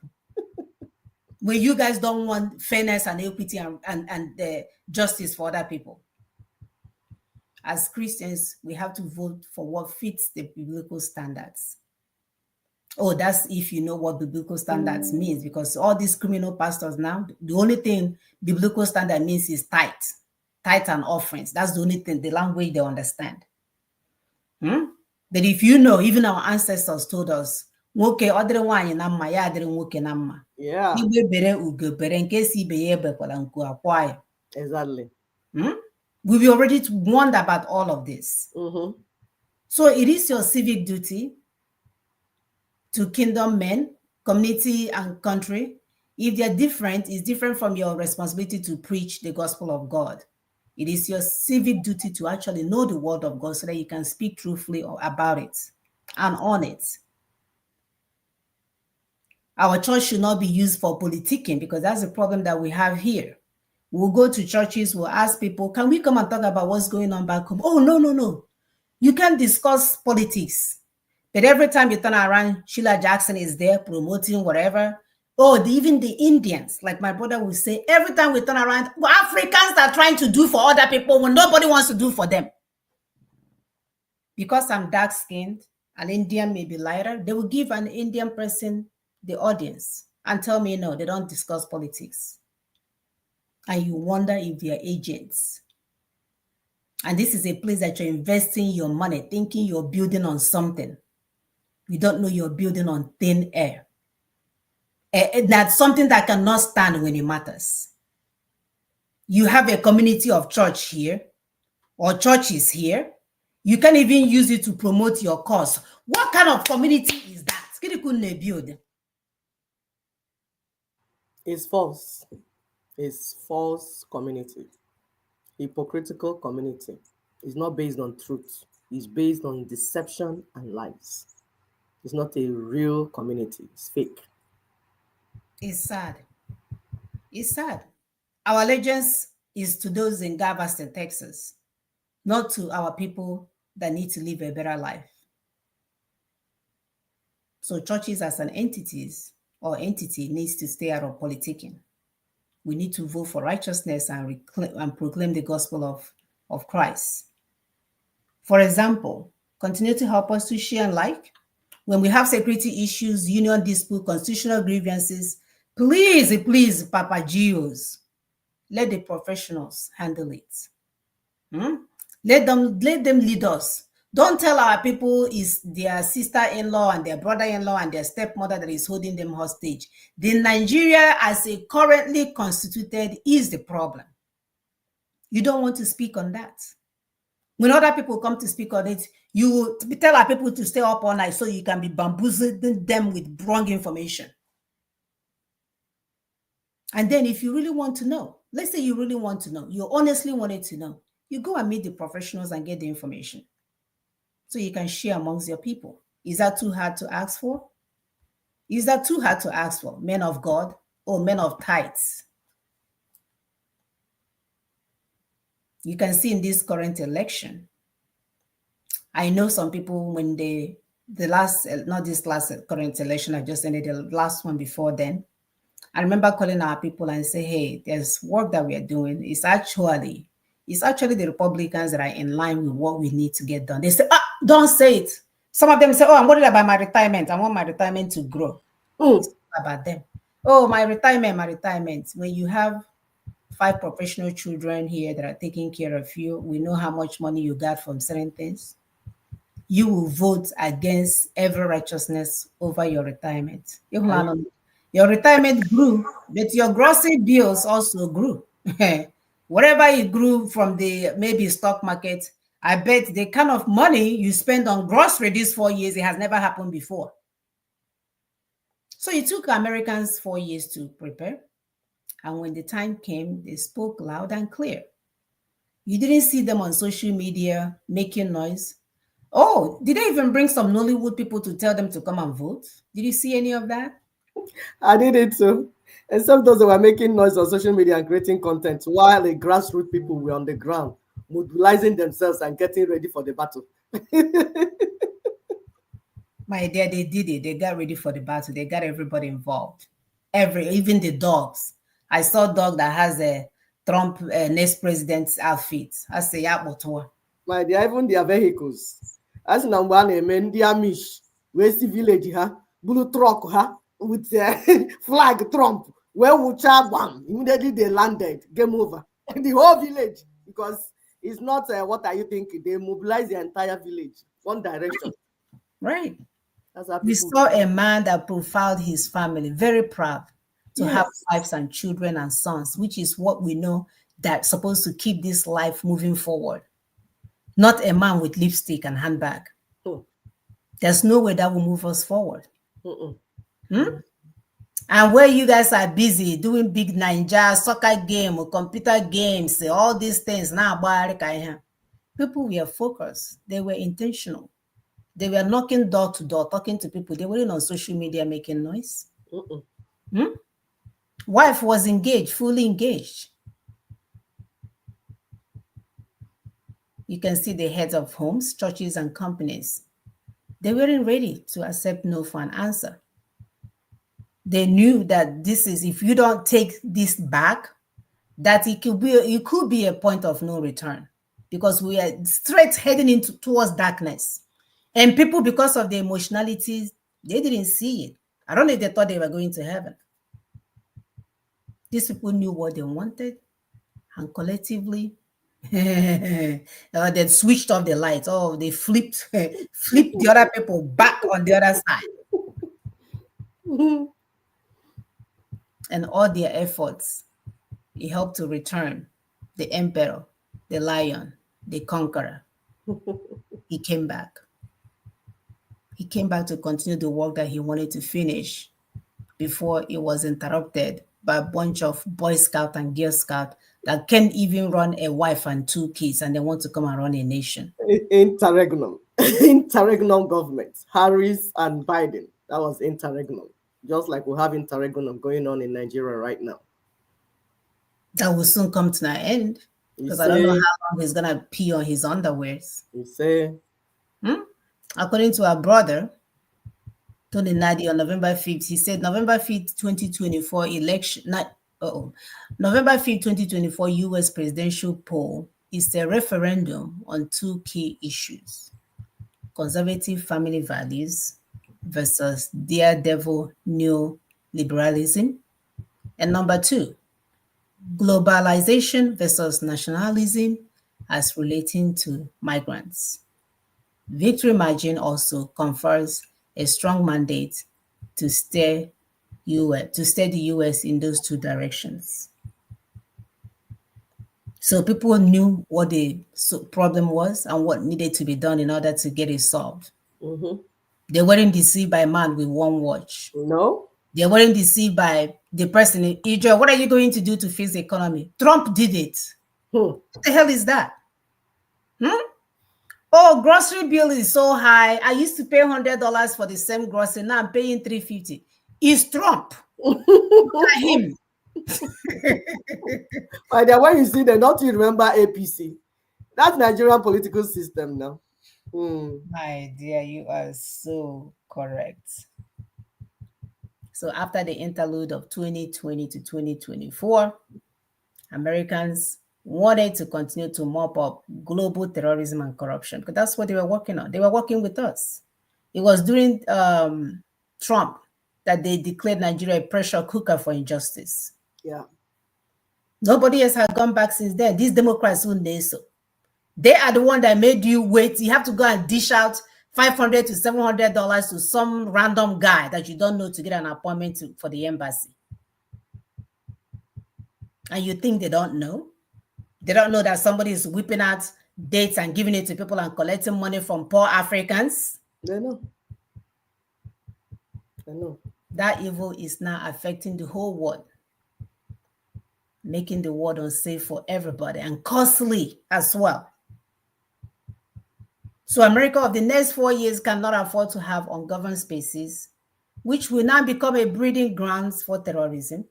When you guys don't want fairness and equity and justice for other people. As Christians, we have to vote for what fits the biblical standards. Oh, that's if you know what biblical standards means, because all these criminal pastors now, the only thing biblical standard means is tithe and offerings. That's the only thing, the language they understand. But if you know, even our ancestors told us, yeah. Exactly. We've already warned about all of this. So it is your civic duty to kingdom men, community, and country. If they're different, it's different from your responsibility to preach the gospel of God. It is your civic duty to actually know the word of God so that you can speak truthfully about it and on it. Our church should not be used for politicking, because that's the problem that we have here. We'll go to churches, we'll ask people, can we come and talk about what's going on back home? Oh, no. You can't discuss politics. But every time you turn around, Sheila Jackson is there promoting whatever. Oh, even the Indians, like my brother will say, every time we turn around, well, Africans are trying to do for other people when nobody wants to do for them. Because I'm dark-skinned, an Indian may be lighter, they will give an Indian person the audience and tell me, no, they don't discuss politics. And you wonder if they are agents. And this is a place that you're investing your money, thinking you're building on something. You don't know you're building on thin air. That's something that cannot stand when it matters. You have a community of church here, or churches here. You can't even use it to promote your cause. What kind of community is that? It's false. It's false community. Hypocritical community. It's not based on truth. It's based on deception and lies. It's not a real community. It's fake. It's sad. It's sad. Our allegiance is to those in Galveston, Texas, not to our people that need to live a better life. So churches as an entities or entity needs to stay out of politicking. We need to vote for righteousness and proclaim the gospel of Christ. For example, continue to help us to share and like. When we have security issues, union dispute, constitutional grievances, please, Papa Gios, let the professionals handle it. Let them lead us. Don't tell our people it's their sister-in-law and their brother-in-law and their stepmother that is holding them hostage. The Nigeria as a currently constituted is the problem. You don't want to speak on that. When other people come to speak on it, you tell our people to stay up all night so you can be bamboozling them with wrong information. And then if you really want to know, let's say you really want to know, you honestly wanted to know, you go and meet the professionals and get the information so you can share amongst your people. Is that too hard to ask for? Is that too hard to ask for, men of God or men of tithes? You can see in this current election, I know some people when not this last current election, I just ended the last one before then. I remember calling our people and say, hey, there's work that we are doing. It's actually the Republicans that are in line with what we need to get done. They say, don't say it. Some of them say, I'm worried about my retirement. I want my retirement to grow. It's about them. My retirement. When you have 5 professional children here that are taking care of you, we know how much money you got from certain things. You will vote against every righteousness over your retirement. Your retirement grew, but your grocery bills also grew. Whatever it grew from the maybe stock market, I bet the kind of money you spend on grocery these 4 years, it has never happened before. So it took Americans 4 years to prepare. And when the time came, they spoke loud and clear. You didn't see them on social media making noise. Did they even bring some Nollywood people to tell them to come and vote? Did you see any of that? I did it too. And some of those that were making noise on social media and creating content while the grassroots people were on the ground, mobilizing themselves and getting ready for the battle. My dear, they did it. They got ready for the battle. They got everybody involved. Even the dogs. I saw a dog that has a Trump next president's outfit. I say, my dear, even their vehicles. As number one, the Amish, West Village, blue truck, with flag Trump. Where would one? Immediately they landed. Game over. The whole village, because it's not what are you thinking? They mobilize the entire village, one direction. Right. We saw a man that profiled his family, very proud to have wives and children and sons, which is what we know that's supposed to keep this life moving forward. Not a man with lipstick and handbag. There's no way that will move us forward. And where you guys are busy doing big Ninja soccer game or computer games, all these things now, people were focused. They were intentional. They were knocking door to door, talking to people. They weren't on social media making noise. Wife was engaged, fully engaged. You can see the heads of homes, churches, and companies. They weren't ready to accept no for an answer. They knew that this is, if you don't take this back, that it could be a point of no return, because we are straight heading towards darkness. And people, because of their emotionalities, they didn't see it. I don't know if they thought they were going to heaven. These people knew what they wanted, and collectively, they switched off the lights. They flipped the other people back on the other side. And all their efforts, it helped to return the emperor, the lion, the conqueror. He came back. He came back to continue the work that he wanted to finish before it was interrupted by a bunch of Boy Scout and Girl Scout that can't even run a wife and 2 kids, and they want to come and run a nation. Interregnum government, Harris and Biden. That was interregnum. Just like we have interregnum going on in Nigeria right now. That will soon come to an end You because I don't know say, how long he's gonna pee on his underwears. you say, According to our brother Tony Nadi on November 5th, he said November 5th, 2024 election, November 5th, 2024 US presidential poll is a referendum on two key issues: conservative family values versus daredevil neoliberalism. And number two, globalization versus nationalism as relating to migrants. Victory margin also confers a strong mandate to steer the US in those two directions. So people knew what the problem was and what needed to be done in order to get it solved. They weren't deceived by a man with one watch. no. They weren't deceived by the person in Israel. What are you going to do to fix the economy? Trump did it. What the hell is that? Oh, grocery bill is so high. I used to pay $100 for the same grocery. Now I'm paying $350. It's Trump. Look at him. By the way, you see, they don't you remember APC. That's Nigerian political system now. My dear, you are so correct. So after the interlude of 2020 to 2024, Americans wanted to continue to mop up global terrorism and corruption because that's what they were working on. They were working with us. It was during Trump that they declared Nigeria a pressure cooker for injustice. Yeah. Nobody else has gone back since then. These Democrats who know so. They are the one that made you wait. You have to go and dish out $500 to $700 to some random guy that you don't know to get an appointment for the embassy. And you think they don't know? They don't know that somebody is whipping out dates and giving it to people and collecting money from poor Africans? They know. I know. That evil is now affecting the whole world, making the world unsafe for everybody and costly as well. So America of the next 4 years cannot afford to have ungoverned spaces, which will now become a breeding grounds for terrorism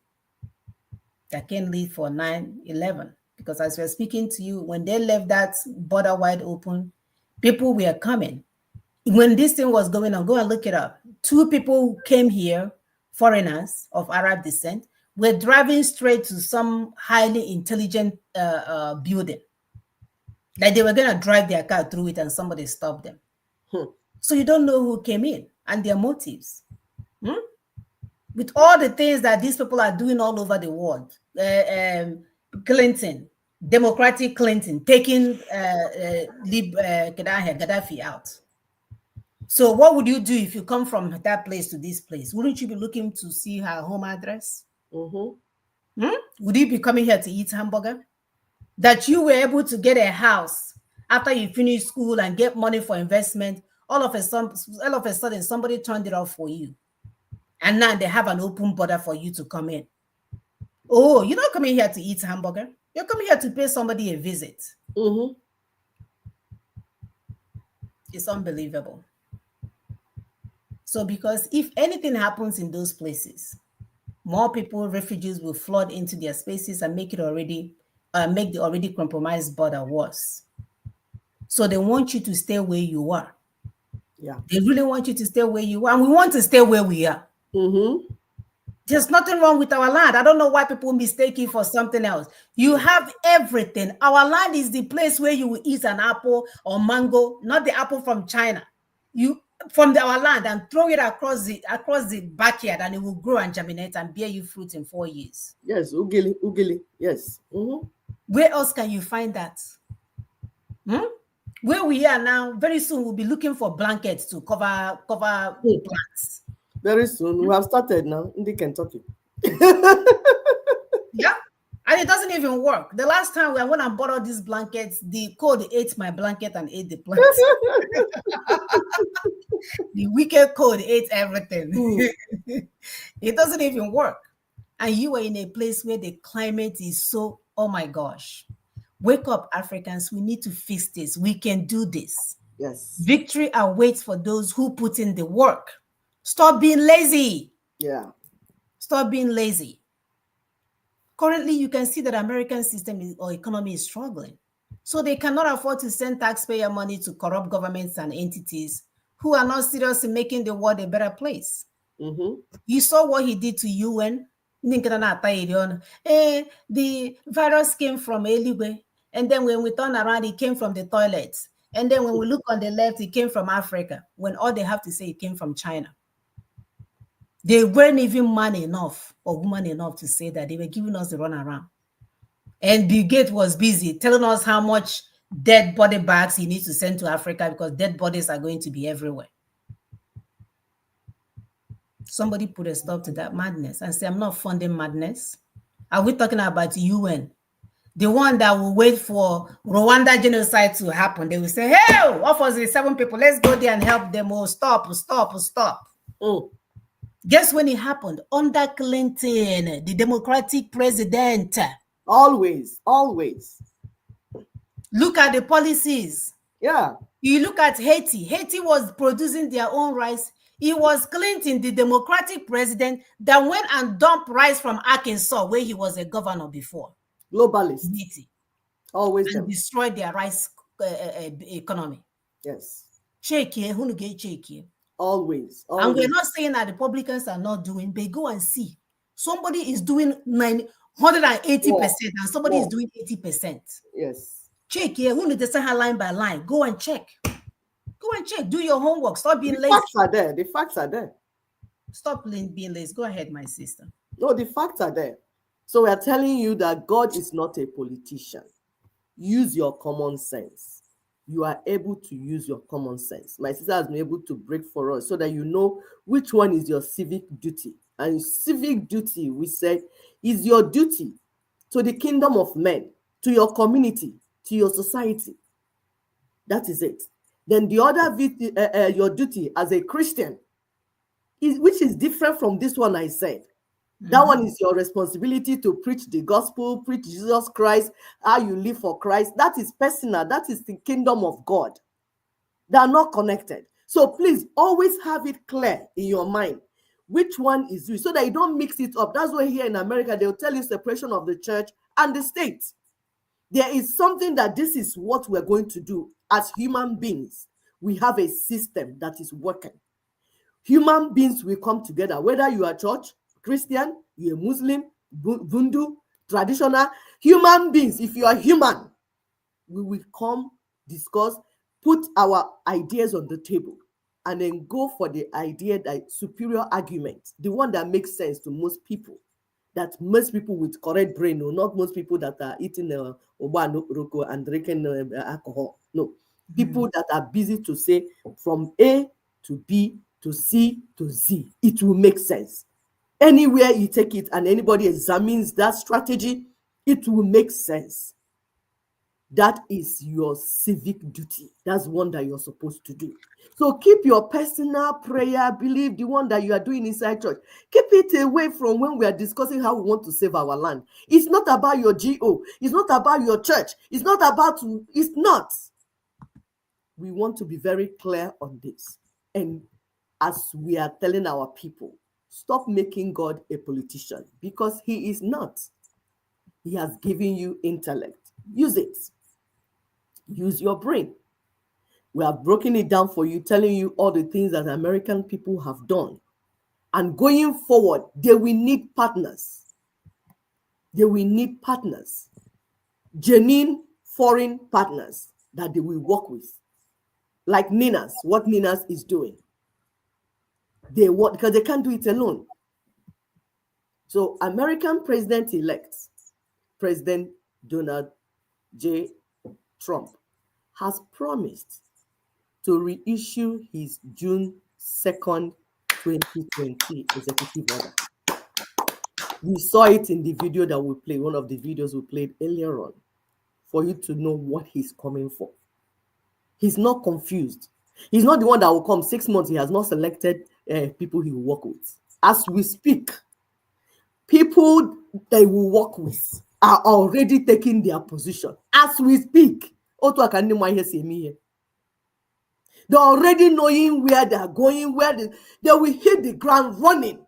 that can lead for 9/11. Because as we're speaking to you, when they left that border wide open, people were coming. When this thing was going on, go and look it up. 2 people came here, foreigners of Arab descent, were driving straight to some highly intelligent building. Like they were going to drive their car through it and somebody stopped them. So you don't know who came in and their motives. With all the things that these people are doing all over the world, Clinton, Democratic Clinton, taking Gaddafi out. So what would you do if you come from that place to this place? Wouldn't you be looking to see her home address? Would you be coming here to eat hamburger? That you were able to get a house after you finish school and get money for investment, all of a sudden somebody turned it off for you. And now they have an open border for you to come in. Oh, you're not coming here to eat hamburger. You're coming here to pay somebody a visit. It's unbelievable. So because if anything happens in those places, more people, refugees will flood into their spaces and make the already compromised border worse. So they want you to stay where you are. Yeah. They really want you to stay where you are. And we want to stay where we are. There's nothing wrong with our land. I don't know why people mistake it for something else. You have everything. Our land is the place where you will eat an apple or mango, not the apple from China. You from our land and throw it across the backyard and it will grow and germinate and bear you fruit in 4 years. Yes, ugili, yes. Where else can you find that? Where we are now, very soon we'll be looking for blankets to cover plants. Very soon. We have started now in the Kentucky. Yeah. And it doesn't even work. The last time when I went and bought all these blankets, the cold ate my blanket and ate the plants. The wicked cold ate everything. It doesn't even work. And you are in a place where the climate is so, oh my gosh. Wake up, Africans. We need to fix this. We can do this. Yes. Victory awaits for those who put in the work. Stop being lazy. Yeah. Stop being lazy. Currently, you can see that American system or economy is struggling. So they cannot afford to send taxpayer money to corrupt governments and entities who are not serious in making the world a better place. You saw what he did to UN. The virus came from Eligwe. And then when we turn around, it came from the toilets. And then when we look on the left, it came from Africa, when all they have to say it came from China. They weren't even man enough or woman enough to say that. They were giving us the runaround. And Bill Gates was busy telling us how much dead body bags he needs to send to Africa because dead bodies are going to be everywhere. Somebody put a stop to that madness and say, I'm not funding madness. Are we talking about UN? The one that will wait for Rwanda genocide to happen. They will say, hey, what was the 7 people? Let's go there and help them. Oh, stop. Guess when it happened? Under Clinton, the Democratic president. Always. Look at the policies. Yeah. You look at Haiti. Haiti was producing their own rice. It was Clinton, the Democratic president, that went and dumped rice from Arkansas, where he was a governor before. Globalist. Haiti. Always. And destroyed their rice economy. Yes. Check here. Who get check here? Always. And we're not saying that the Republicans are not doing, but go and see. Somebody is doing 180% and somebody is doing 80%. Yes. Check here. Who need to say her line by line? Go and check. Go and check. Do your homework. Stop being lazy. The facts are there. Stop being lazy. Go ahead, my sister. No, the facts are there. So we are telling you that God is not a politician. Use your common sense. You are able to use your common sense. My sister has been able to break for us so that you know which one is your civic duty. And civic duty, we said, is your duty to the kingdom of men, to your community, to your society. That is it. Then the other your duty as a Christian, which is different from this one I said. That one is your responsibility to preach the gospel, preach Jesus Christ, how you live for Christ. That is personal. That is the kingdom of God. They are not connected. So please always have it clear in your mind which one is you, so that you don't mix it up. That's why here in America, they'll tell you separation of the church and the state. There is something that this is what we're going to do as human beings. We have a system that is working. Human beings will come together, whether you are church, Christian, you're a Muslim, Bundu, traditional, human beings. If you are human, we will come, discuss, put our ideas on the table, and then go for the idea that superior argument, the one that makes sense to most people, that most people with correct brain, or not most people that are eating obanoko and drinking alcohol. No, people that are busy to say from A to B to C to Z, it will make sense. Anywhere you take it and anybody examines that strategy, it will make sense. That is your civic duty. That's one that you're supposed to do. So keep your personal prayer, believe the one that you are doing inside church. Keep it away from when we are discussing how we want to save our land. It's not about your GO. It's not about your church. It's not. We want to be very clear on this. And as we are telling our people, stop making God a politician, because he is not. He has given you intellect. Use it. Use your brain. We have broken it down for you, telling you all the things that American people have done. And going forward, they will need partners. They will need partners. Genuine foreign partners that they will work with. Like Ninas, what Ninas is doing. They want, because they can't do it alone. So American president-elect, President Donald J. Trump, has promised to reissue his June 2nd, 2020 executive order. We saw it in the video that we played, one of the videos we played earlier on, for you to know what he's coming for. He's not confused. He's not the one that will come 6 months. He has not selected people he will work with. As we speak, people they will work with are already taking their position. As we speak, they're already knowing where they're going, they will hit the ground running.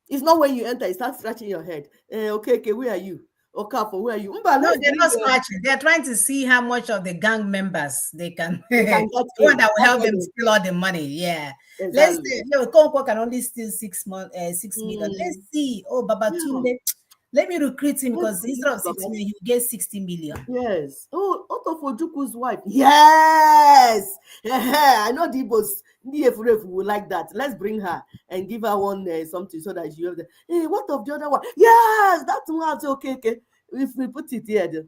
It's not when you enter, you start scratching your head. Okay, where are you? Okafor, where are you? No, they're not scratching. They're trying to see how much of the gang members they can get one that will help them steal all the money. Yeah. Exactly. Let's see. Konko can only steal 6 million. Let's see. Oh, Babatunde. Let me recruit him because instead of 6 million, you get 60 million. Yes. Oh, Otto Ojukwu's wife. Yes. I know the boss. Will like that. Let's bring her and give her one something so that you have the. Hey, what of the other one? Yes, that one's okay. If we put it here,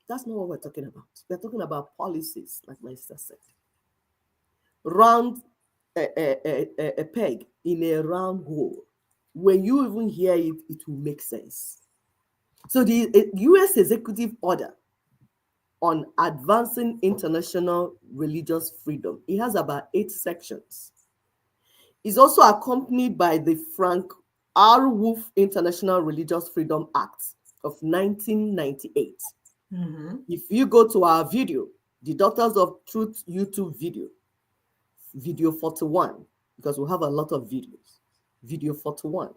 that's not what we're talking about. We're talking about policies, like my sister said. Round a peg in a round hole. When you even hear it, it will make sense. So the U.S. executive order on advancing international religious freedom, it has about 8 sections. It's also accompanied by the Frank R. Wolf International Religious Freedom Act of 1998. Mm-hmm. If you go to our video, the Daughters of Truth YouTube video 41, because we have a lot of videos, video 41.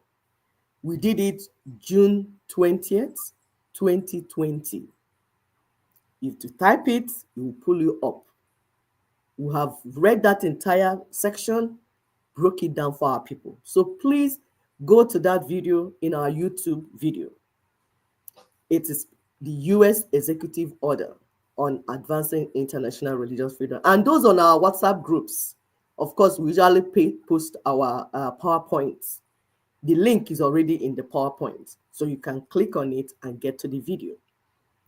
We did it June 20th, 2020. If you type it, it will pull you up. We have read that entire section, broke it down for our people. So please go to that video in our YouTube video. It is the U.S. Executive Order on Advancing International Religious Freedom. And those on our WhatsApp groups, of course, we usually post our PowerPoints. The link is already in the PowerPoint, so you can click on it and get to the video.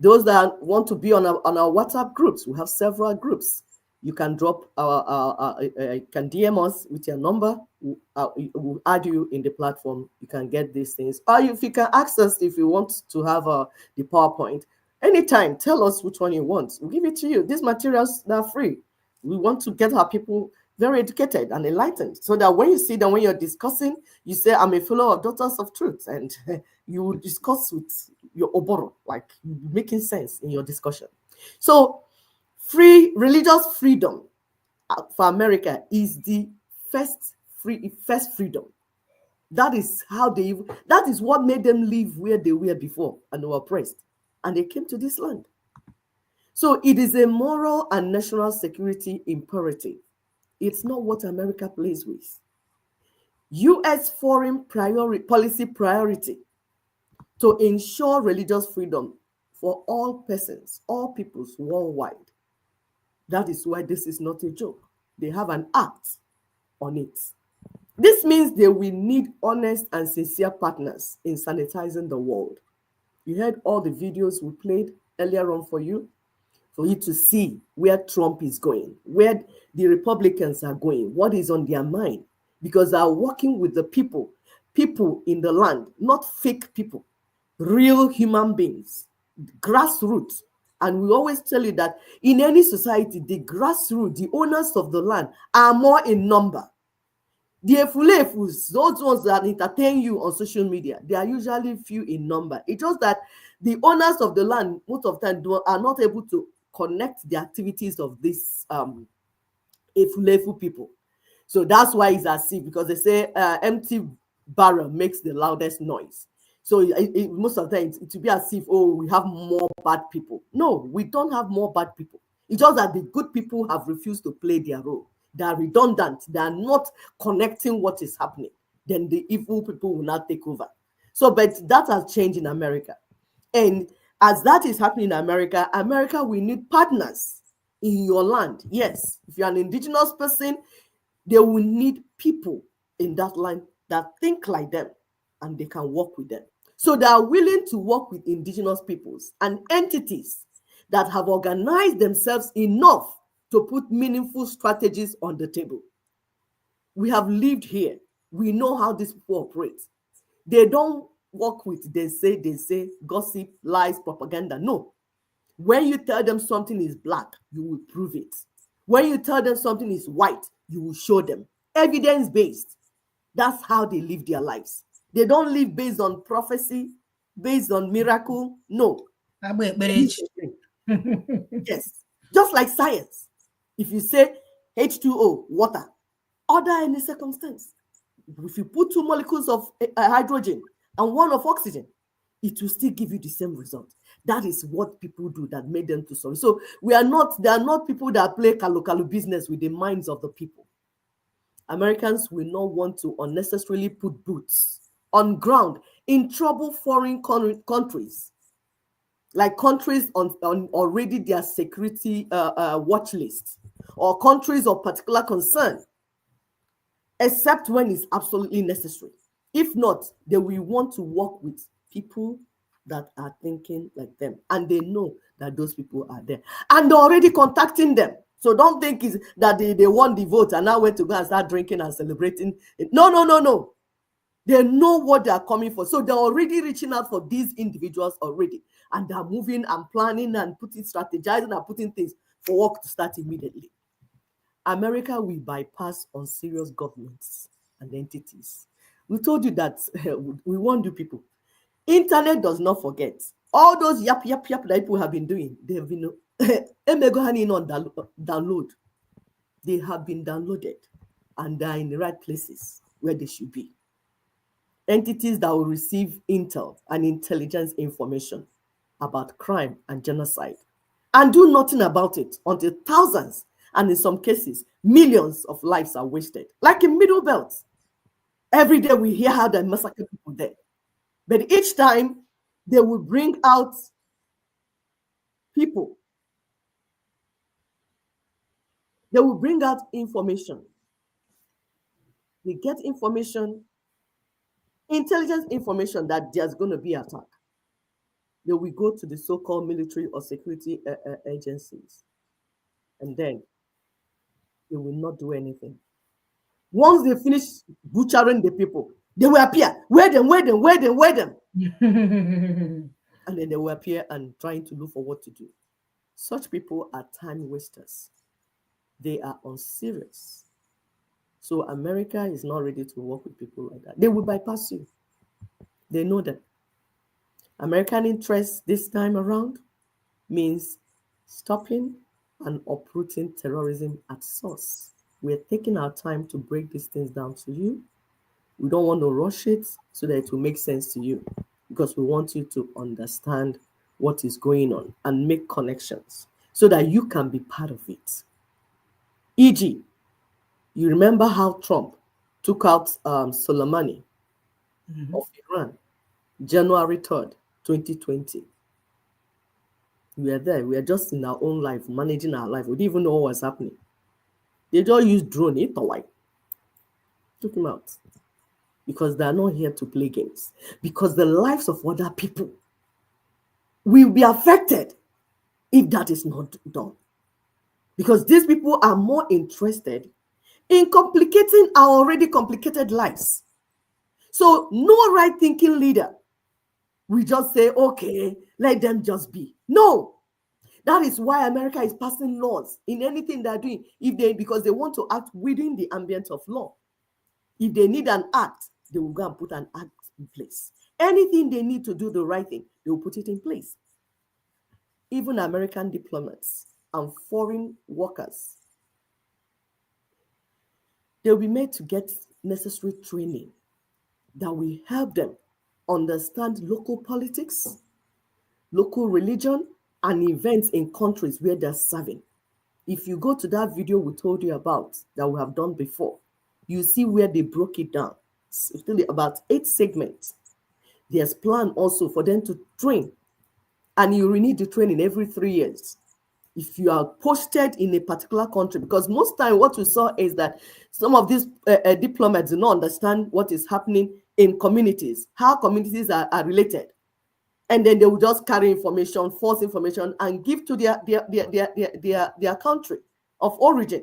Those that want to be on our WhatsApp groups, we have several groups. You can drop can DM us with your number. We'll add you in the platform. You can get these things. Or if you can access, if you want to have the PowerPoint, anytime, tell us which one you want. We'll give it to you. These materials are free. We want to get our people very educated and enlightened, so that when you see them, when you're discussing, you say, I'm a follower of Daughters of Truth, and you will discuss with your oboro, like making sense in your discussion. So religious freedom for America is the first freedom. That is that is what made them live where they were before and they were oppressed, and they came to this land. So it is a moral and national security imperative. It's not what America plays with. U.S. foreign policy priority to ensure religious freedom for all persons, all peoples worldwide. That is why this is not a joke. They have an act on it. This means they will need honest and sincere partners in sanitizing the world. You heard all the videos we played earlier on for you to see where Trump is going, where the Republicans are going, what is on their mind, because they are working with the people in the land, not fake people, real human beings, grassroots. And we always tell you that in any society, the grassroots, the owners of the land, are more in number. The efulefus, those ones that entertain you on social media, they are usually few in number. It's just that the owners of the land, most of the time, are not able to connect the activities of these efulefu people. So that's why it's as if, because they say empty barrel makes the loudest noise. So most of the time, it will be as if, oh, we have more bad people. No, we don't have more bad people. It's just that the good people have refused to play their role. They are redundant. They are not connecting what is happening. Then the evil people will not take over. So, but that has changed in America. And as that is happening in America, America will need partners in your land. Yes, if you're an indigenous person, they will need people in that land that think like them and they can work with them. So they are willing to work with indigenous peoples and entities that have organized themselves enough to put meaningful strategies on the table. We have lived here. We know how these people operate. They don't work with, they say, gossip, lies, propaganda. No. When you tell them something is black, you will prove it. When you tell them something is white, you will show them. Evidence-based. That's how they live their lives. They don't live based on prophecy, based on miracle. No. Yes. Just like science. If you say H2O, water, under any circumstance, if you put 2 molecules of hydrogen and 1 of oxygen, it will still give you the same result. That is what people do that made them to sorry. So they are not people that play kalu business with the minds of the people. Americans will not want to unnecessarily put boots on ground in trouble foreign countries, like countries on already their security watch list, or countries of particular concern, except when it's absolutely necessary. If not, they will want to work with people that are thinking like them, and they know that those people are there, and they're already contacting them. So don't think it's that they won the vote and now went to go and start drinking and celebrating. No. They know what they are coming for. So they're already reaching out for these individuals already, and they're moving and planning and strategizing and putting things for work to start immediately. America will bypass on serious governments and entities. We told you that we won't do people. Internet does not forget. All those yap that people have been doing, they have been download. They have been downloaded and they're in the right places where they should be. Entities that will receive intel and intelligence information about crime and genocide and do nothing about it until thousands, and in some cases, millions of lives are wasted. Like in Middle Belt, every day we hear how they massacre people there. But each time they will bring out people. They will bring out information. They get information, intelligence information that there's going to be an attack. They will go to the so-called military or security agencies, and then they will not do anything. Once they finish butchering the people, they will appear. Wear them. And then they will appear and trying to look for what to do. Such people are time wasters. They are unserious. So America is not ready to work with people like that. They will bypass you. They know that. American interest this time around means stopping and uprooting terrorism at source. We're taking our time to break these things down to you. We don't want to rush it so that it will make sense to you, because we want you to understand what is going on and make connections so that you can be part of it. E.g., you remember how Trump took out Soleimani of Iran, January 3rd, 2020. We are there. We are just in our own life, managing our life. We didn't even know what was happening. They just used drone. Took him out. Because they are not here to play games. Because the lives of other people will be affected if that is not done. Because these people are more interested in complicating our already complicated lives. So no right-thinking leader will just say, okay, let them just be. No. That is why America is passing laws in anything they're doing, because they want to act within the ambient of law. If they need an act, they will go and put an act in place. Anything they need to do the right thing, they will put it in place. Even American diplomats and foreign workers, they'll be made to get necessary training that will help them understand local politics, local religion, and events in countries where they're serving. If you go to that video we told you about that we have done before, you see where they broke it down. It's really about 8 segments. There's plan also for them to train, and you need the training every 3 years. If you are posted in a particular country, because most time what we saw is that some of these diplomats do not understand what is happening in communities, how communities are related. And then they will just carry information, false information, and give to their country of origin.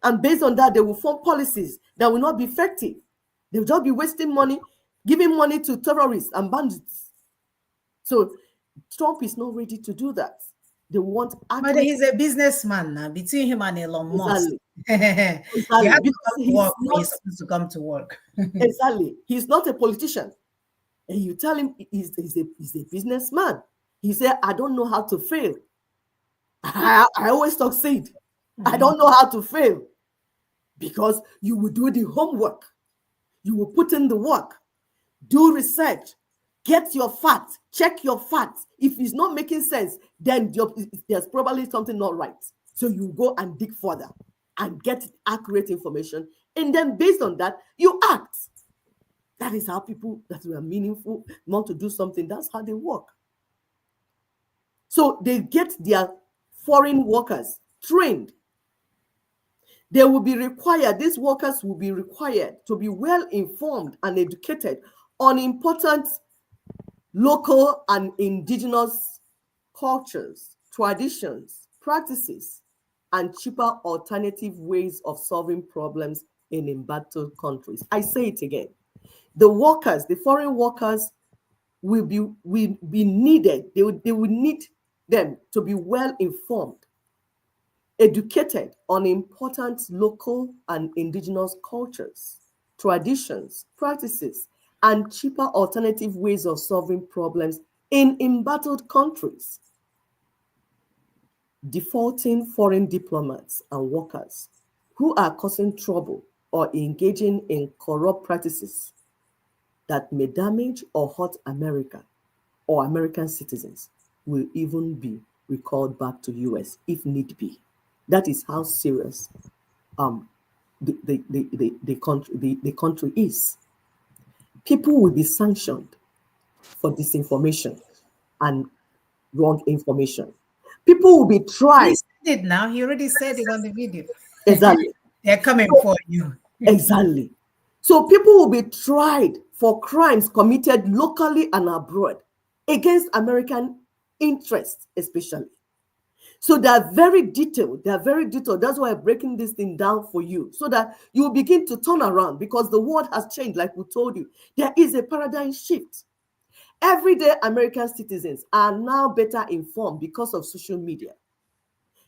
And based on that, they will form policies that will not be effective. They'll just be wasting money, giving money to terrorists and bandits. So Trump is not ready to do that. They want but he's a businessman now, between him and Elon Musk. Exactly. He has to come to work when he's supposed to come to work. Exactly. He's not a politician. And you tell him he's a businessman. He said, I don't know how to fail. I always succeed. I don't know how to fail. Because you will do the homework. You will put in the work, do research, get your facts, check your facts. If it's not making sense, then there's probably something not right. So you go and dig further and get accurate information. And then based on that, you act. That is how people that were meaningful want to do something. That's how they work. So they get their foreign workers trained. They will be required, these workers will be required to be well informed and educated on important local and indigenous cultures, traditions, practices, and cheaper alternative ways of solving problems in embattled countries. I say it again. The workers, the foreign workers will be needed. They will need them to be well informed, educated on important local and indigenous cultures, traditions, practices, and cheaper alternative ways of solving problems in embattled countries. Defaulting foreign diplomats and workers who are causing trouble or engaging in corrupt practices that may damage or hurt America or American citizens will even be recalled back to US if need be. That is how serious the country is. People will be sanctioned for disinformation and wrong information. People will be tried. He said it now. He already said it on the video. Exactly. They're coming for you. Exactly. So people will be tried for crimes committed locally and abroad against American interests, especially. So they're very detailed. They're very detailed. That's why I'm breaking this thing down for you, so that you will begin to turn around, because the world has changed, like we told you. There is a paradigm shift. Everyday American citizens are now better informed because of social media.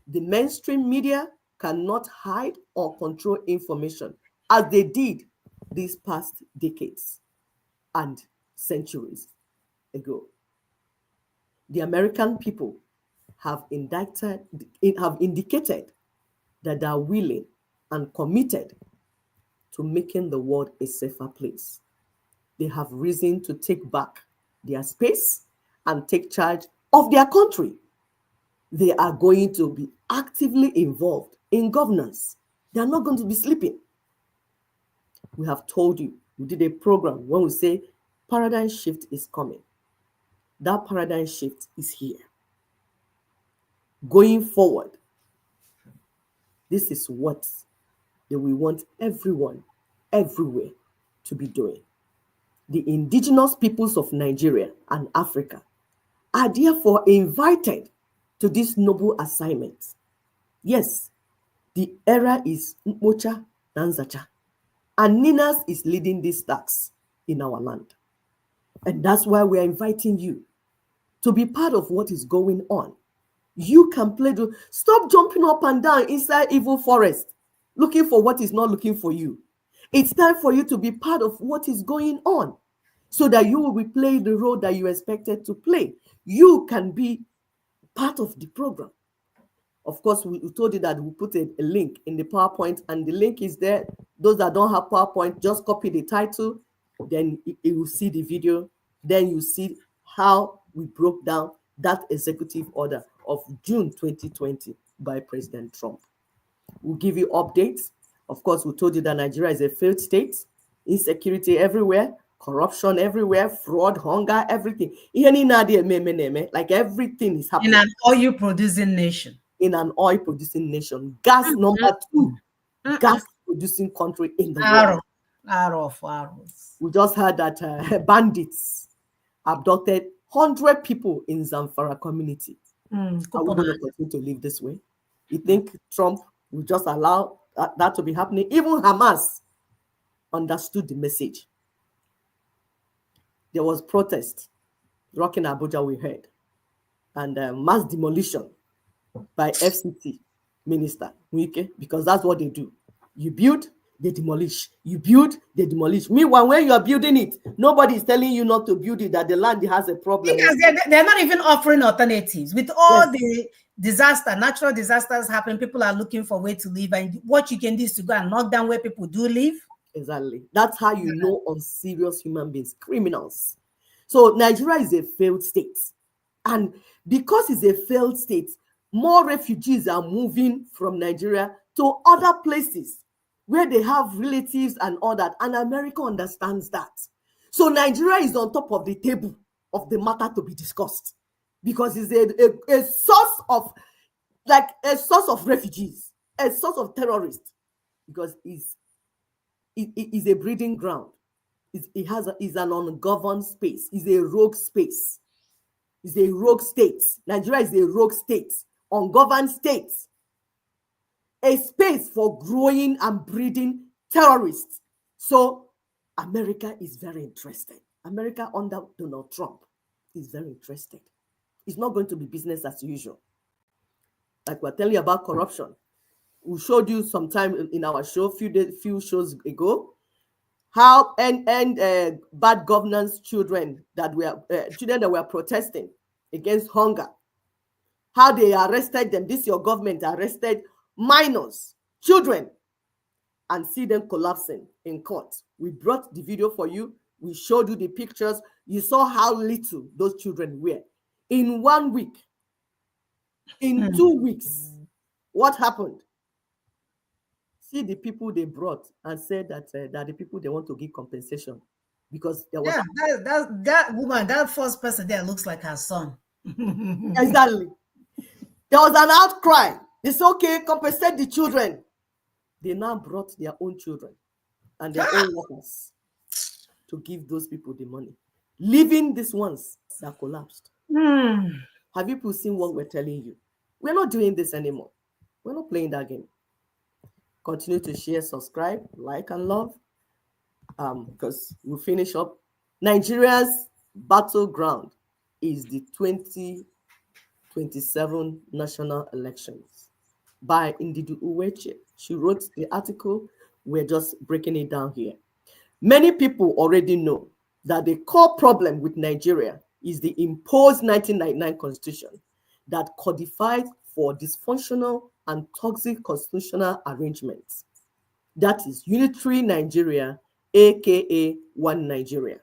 The mainstream media cannot hide or control information as they did these past decades and centuries ago. The American people have indicated that they are willing and committed to making the world a safer place. They have reason to take back their space and take charge of their country. They are going to be actively involved in governance. They are not going to be sleeping. We have told you, we did a program when we say paradigm shift is coming. That paradigm shift is here. Going forward, this is what we want everyone, everywhere to be doing. The indigenous peoples of Nigeria and Africa are therefore invited to this noble assignment. Yes, the era is Mocha Nanzacha, and Ninas is leading these tasks in our land. And that's why we are inviting you to be part of what is going on. You can play stop jumping up and down inside evil forest, looking for what is not looking for you. It's time for you to be part of what is going on, so that you will be playing the role that you expected to play. You can be part of the program. Of course, we told you that we put a link in the PowerPoint, and the link is there. Those that don't have PowerPoint, just copy the title, then you will see the video. Then you see how we broke down that executive order of June 2020 by President Trump. We'll give you updates. Of course, we told you that Nigeria is a failed state, insecurity everywhere, corruption everywhere, fraud, hunger, everything. Like everything is happening. In an oil-producing nation. In an oil-producing nation. Gas number 2. Gas-producing country in the world. Arrows. We just heard that bandits abducted 100 people in Zamfara community. Are we going to continue to live this way? You think Trump will just allow that to be happening? Even Hamas understood the message. There was protest rocking Abuja, we heard, and mass demolition by FCT Minister Wike, because that's what they do. You build, they demolish. You build, they demolish. Meanwhile, when you are building it, nobody is telling you not to build it, that the land has a problem. Because they're not even offering alternatives. With all the natural disasters happen, people are looking for a way to live. And what you can do is to go and knock down where people do live. Exactly. That's how you know unserious human beings, criminals. So Nigeria is a failed state. And because it's a failed state, more refugees are moving from Nigeria to other places where they have relatives and all that. And America understands that. So Nigeria is on top of the table of the matter to be discussed because it's a source of, like, a source of refugees, a source of terrorists, because it is a breeding ground. Is an ungoverned space. It's a rogue space. It's a rogue state. Nigeria is a rogue state, ungoverned state, a space for growing and breeding terrorists. So America is very interested. America under Donald Trump is very interested. It's not going to be business as usual. Like we're telling you about corruption. We showed you sometime in our show, few shows ago, how bad governance children that were protesting against hunger, how they arrested them. This your government arrested minors, children, and see them collapsing in court. We brought the video for you. We showed you the pictures. You saw how little those children were. In 1 week, in 2 weeks, what happened? See the people they brought and said that the people they want to give compensation because there was that woman, that first person there looks like her son. Exactly. There was an outcry. It's okay, compensate the children. They now brought their own children and their own workers to give those people the money, leaving these ones that collapsed. Have you people seen what we're telling you? We're not doing this anymore. We're not playing that game. Continue to share, subscribe, like, and love, because we'll finish up. Nigeria's battleground is the 2027 national elections by Ndidu Uweche. She wrote the article. We're just breaking it down here. Many people already know that the core problem with Nigeria is the imposed 1999 constitution that codified for dysfunctional and toxic constitutional arrangements. That is unitary Nigeria, aka one Nigeria.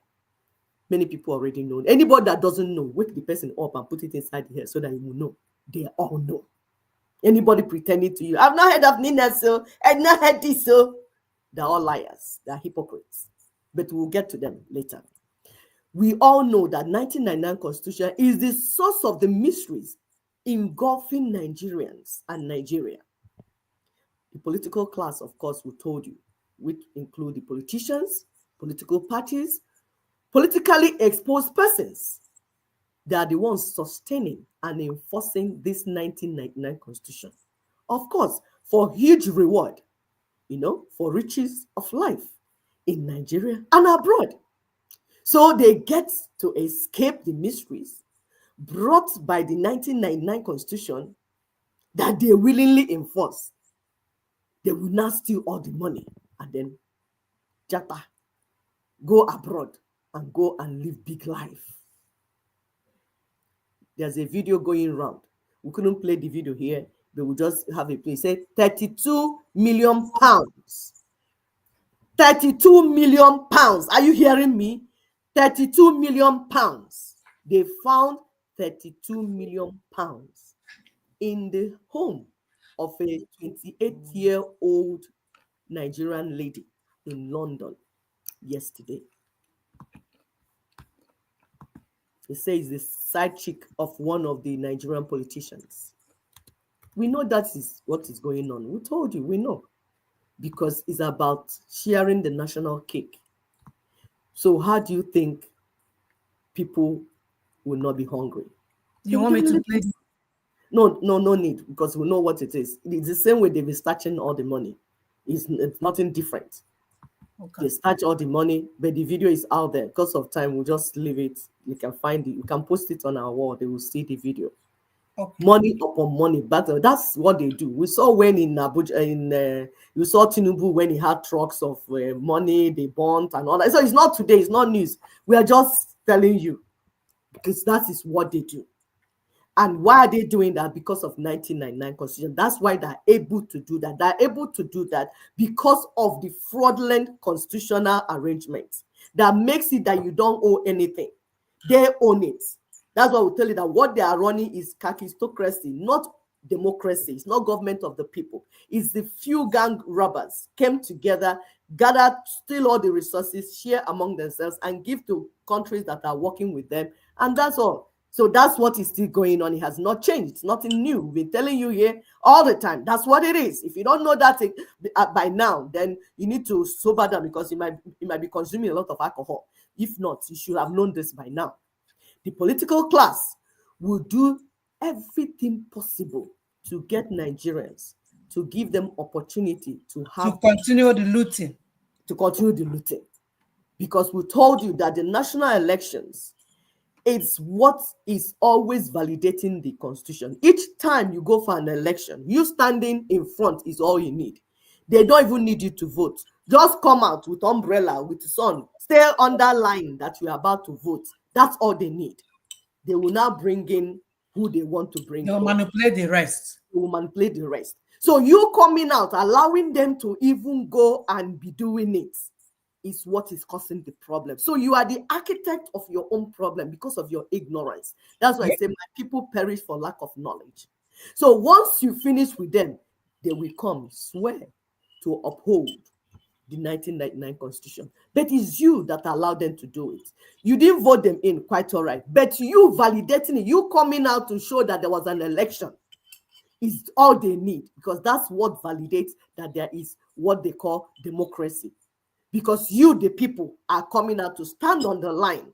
Many people already know. Anybody that doesn't know, wake the person up and put it inside here so that you will know. They all know. Anybody pretending to you, I've not heard of Nina, so I've not heard this, so they're all liars, they're hypocrites. But we'll get to them later. We all know that 1999 Constitution is the source of the mysteries engulfing Nigerians and Nigeria. The political class, of course, we told you, which include the politicians, political parties, politically exposed persons. They are the ones sustaining and enforcing this 1999 Constitution. Of course, for huge reward, for riches of life in Nigeria and abroad. So they get to escape the mysteries brought by the 1999 Constitution that they willingly enforce. They will not steal all the money and then japa, go abroad and go and live big life. There's a video going around. We couldn't play the video here, but we'll just have a play. Say 32 million pounds. 32 million pounds. Are you hearing me? 32 million pounds. They found 32 million pounds in the home of a 28-year-old Nigerian lady in London yesterday. They say it's the side chick of one of the Nigerian politicians. We know that is what is going on. We told you, we know. Because it's about sharing the national cake. So how do you think people will not be hungry? You want me to play? No need, because we know what it is. It's the same way they've been snatching all the money. It's nothing different. Okay. They snatch all the money, but the video is out there. Because of time, we'll just leave it. You can find it. You can post it on our wall. They will see the video. Okay. Money upon money battle. That's what they do. We saw when in Abuja, you saw Tinubu when he had trucks of money, they burnt and all that. So it's not today, it's not news. We are just telling you because that is what they do. And why are they doing that? Because of 1999 Constitution. That's why they're able to do that. They're able to do that because of the fraudulent constitutional arrangements that makes it that you don't owe anything. They own it. That's why we tell you that what they are running is kakistocracy, not democracy. It's not government of the people. It's the few gang robbers came together, gathered, steal all the resources, share among themselves, and give to countries that are working with them. And that's all. So that's what is still going on. It has not changed. It's nothing new. We've been telling you here all the time. That's what it is. If you don't know that by now, then you need to sober down, because you might be consuming a lot of alcohol. If not, you should have known this by now. The political class will do everything possible to get Nigerians, to give them opportunity to continue the looting. To continue the looting. Because we told you that the national elections, it's what is always validating the constitution. Each time you go for an election, you standing in front is all you need. They don't even need you to vote. Just come out with umbrella, with the sun, stay under line that you are about to vote. That's all they need. They will now bring in who they want to bring in. They'll manipulate the rest. They will manipulate the rest. So you coming out, allowing them to even go and be doing it, is what is causing the problem. So you are the architect of your own problem because of your ignorance. That's why I say my people perish for lack of knowledge. So once you finish with them, they will come, swear to uphold the 1999 Constitution. But it's you that allowed them to do it. You didn't vote them in, quite all right. But you validating it, you coming out to show that there was an election, is all they need, because that's what validates that there is what they call democracy. Because you, the people, are coming out to stand on the line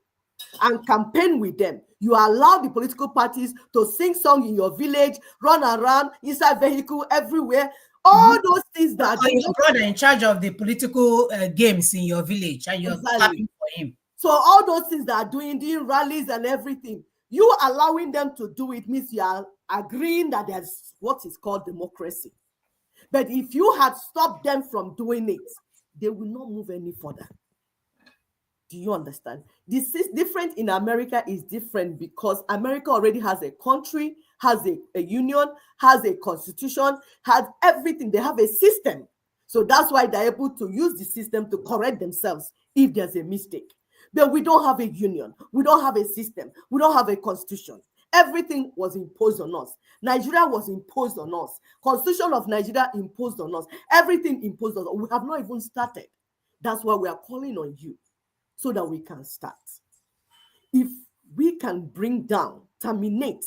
and campaign with them. You allow the political parties to sing songs in your village, run around, inside vehicle, everywhere. All those things that your brother in charge of the political games in your village, and you're clapping for him. So all those things that are doing rallies and everything, you allowing them to do it means you are agreeing that there's what is called democracy. But if you had stopped them from doing it, they will not move any further. Do you understand? This is different in America, is different because America already has a country, has a union, has a constitution, has everything. They have a system. So that's why they're able to use the system to correct themselves if there's a mistake. But we don't have a union. We don't have a system. We don't have a constitution. Everything was imposed on us. Nigeria was imposed on us. Constitution of Nigeria imposed on us. Everything imposed on us. We have not even started. That's why we are calling on you, so that we can start. If we can bring down, terminate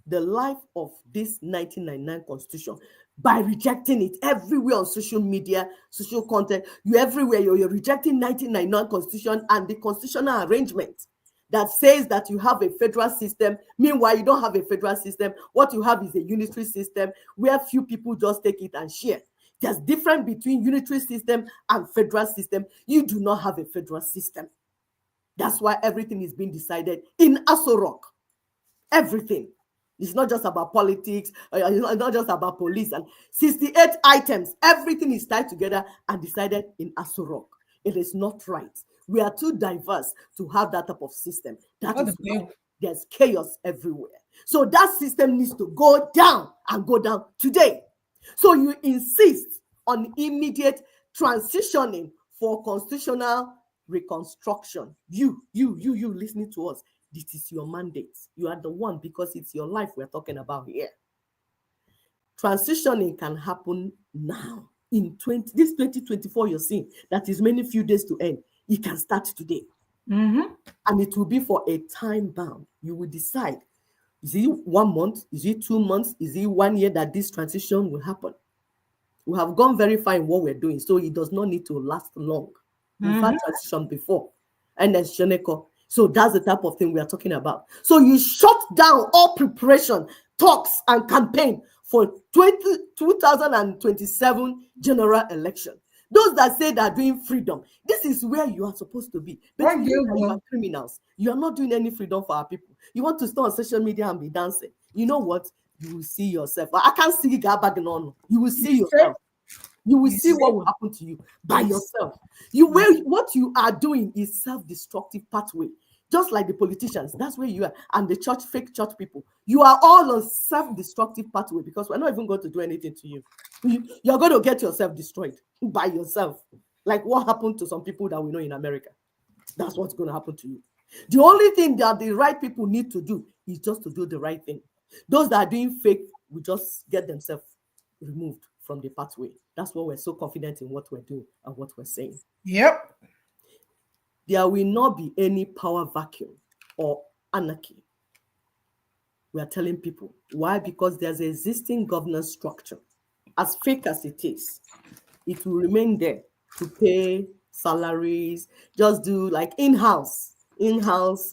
the life of this 1999 Constitution by rejecting it everywhere on social media, social content, everywhere you're rejecting 1999 Constitution and the constitutional arrangement that says that you have a federal system. Meanwhile, you don't have a federal system. What you have is a unitary system where few people just take it and share. There's difference between unitary system and federal system. You do not have a federal system. That's why everything is being decided in Aso Rock. Everything. It's not just about politics. It's not just about police. And 68 items. Everything is tied together and decided in Aso Rock. It is not right. We are too diverse to have that type of system. That is why there's chaos everywhere. So that system needs to go down and go down today. So you insist on immediate transitioning for constitutional reconstruction. You listening to us, this is your mandate. You are the one, because it's your life we're talking about here. Transitioning can happen now. In 2024, you're seeing that is many few days to end. It can start today. And it will be for a time bound. You will decide, is it 1 month? Is it 2 months? Is it 1 year that this transition will happen? We have gone very far in what we're doing, so it does not need to last long. We've had transition before. And then Sheneko. So that's the type of thing we are talking about. So you shut down all preparation, talks, and campaign for 2027 general election. Those that say they're doing freedom, this is where you are supposed to be. But you are criminals. You are not doing any freedom for our people. You want to stay on social media and be dancing. You know what? You will see yourself. I can't see Gabagnon. You will see yourself. You will see what will happen to you by yourself. What you are doing is self-destructive pathway. Just like the politicians, that's where you are, and the fake church people. You are all on self-destructive pathway because we're not even going to do anything to you. You're going to get yourself destroyed by yourself. Like what happened to some people that we know in America. That's what's going to happen to you. The only thing that the right people need to do is just to do the right thing. Those that are doing fake will just get themselves removed from the pathway. That's why we're so confident in what we're doing and what we're saying. Yep. There will not be any power vacuum or anarchy. We are telling people. Why? Because there's an existing governance structure. As fake as it is, it will remain there to pay salaries, just do like in-house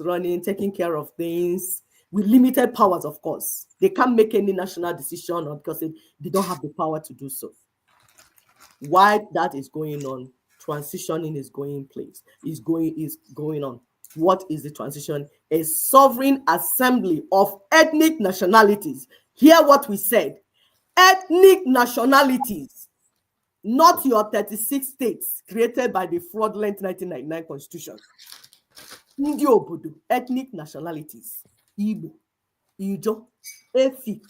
running, taking care of things with limited powers, of course. They can't make any national decision because they don't have the power to do so. Why that is going on, transitioning is going on. What is the transition? A sovereign assembly of ethnic nationalities. Hear what we said. Ethnic nationalities, not your 36 states created by the fraudulent 1999 constitution. Ndị obodo, ethnic nationalities. Igbo, Ijo, Efik,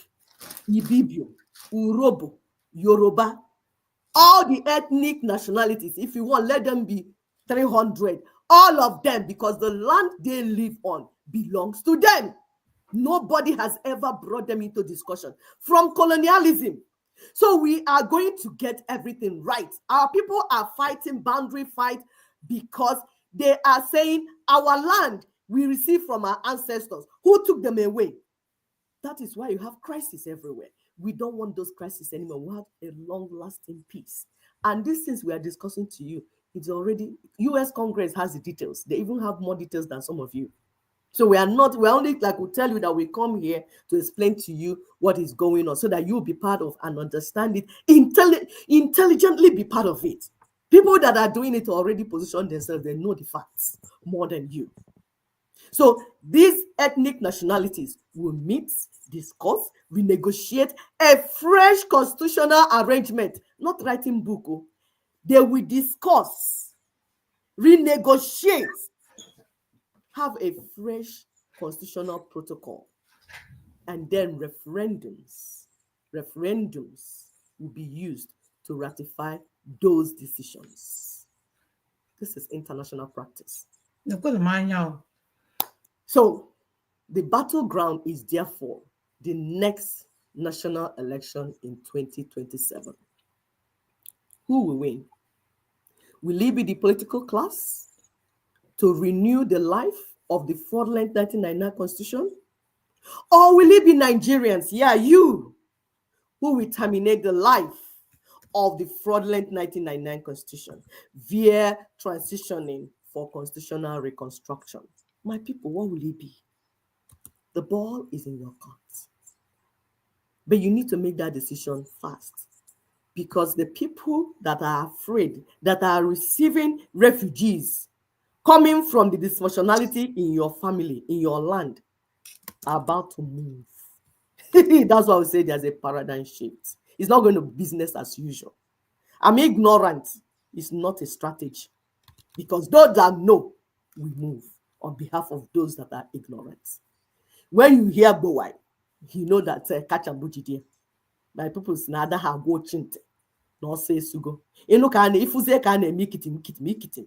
Ibibio, Urobo, Yoruba. All the ethnic nationalities, if you want, let them be 300. All of them, because the land they live on belongs to them. Nobody has ever brought them into discussion from colonialism. So we are going to get everything right. Our people are fighting boundary fight because they are saying our land we received from our ancestors. Who took them away? That is why you have crisis everywhere. We don't want those crises anymore. We have a long-lasting peace. And these things we are discussing to you, it's already, US Congress has the details. They even have more details than some of you. So we're only like we tell you that we come here to explain to you what is going on so that you'll be part of and understand it, intelligently be part of it. People that are doing it already position themselves, they know the facts more than you. So these ethnic nationalities will meet, discuss, renegotiate a fresh constitutional arrangement, not writing book. They will discuss, renegotiate, have a fresh constitutional protocol, and then referendums will be used to ratify those decisions. This is international practice. So the battleground is therefore the next national election in 2027. Who will win? Will it be the political class to renew the life of the fraudulent 1999 constitution? Or will it be Nigerians, you, who will terminate the life of the fraudulent 1999 constitution via transitioning for constitutional reconstruction? My people, what will it be? The ball is in your court. But you need to make that decision fast, because the people that are afraid, that are receiving refugees coming from the dysfunctionality in your family, in your land, are about to move. That's why we say there's a paradigm shift. It's not going to be business as usual. I'm ignorant. It's not a strategy, because those that know will move on behalf of those that are ignorant. When you hear Bowai, you know that catch and bujidi. My people nada ha go chinte. No say sugo. Eno kane ifuze kane mikitim.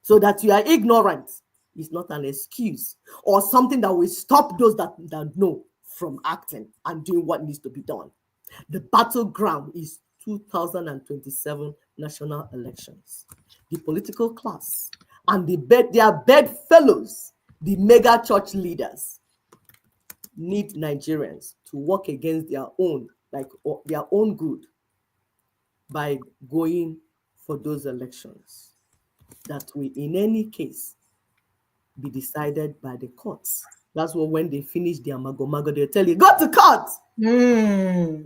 So that you are ignorant is not an excuse or something that will stop those that know from acting and doing what needs to be done. The battleground is 2027 national elections. The political class and their bedfellows, the mega church leaders, need Nigerians to work against their own good by going for those elections that will, in any case, be decided by the courts. That's what when they finish their mago, they'll tell you, go to court. No.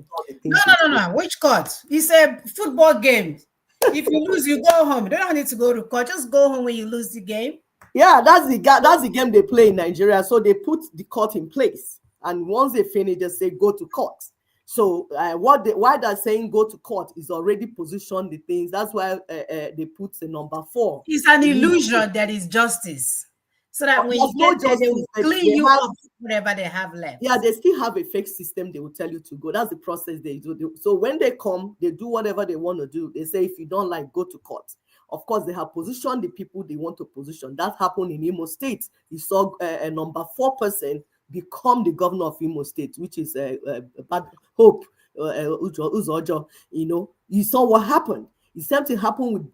Which court? It's a football game. If you lose, you go home. You don't need to go to court. Just go home when you lose the game. Yeah, that's the game they play in Nigeria. So they put the court in place. And once they finish, they say, go to court. So why they're saying go to court is already positioned the things. That's why they put the number 4. It's an illusion that is justice. So that when There's you no get there, they justice, will but clean they you have- up whatever they have left. Yeah, they still have a fake system. They will tell you to go. That's the process they do. So when they come, they do whatever they want to do. They say, if you don't like, go to court. Of course, they have positioned the people they want to position. That happened in Imo State. You saw a number 4 person become the governor of Imo State, which is Bad Hope, Uzojo. You know, you saw what happened. The same thing happened with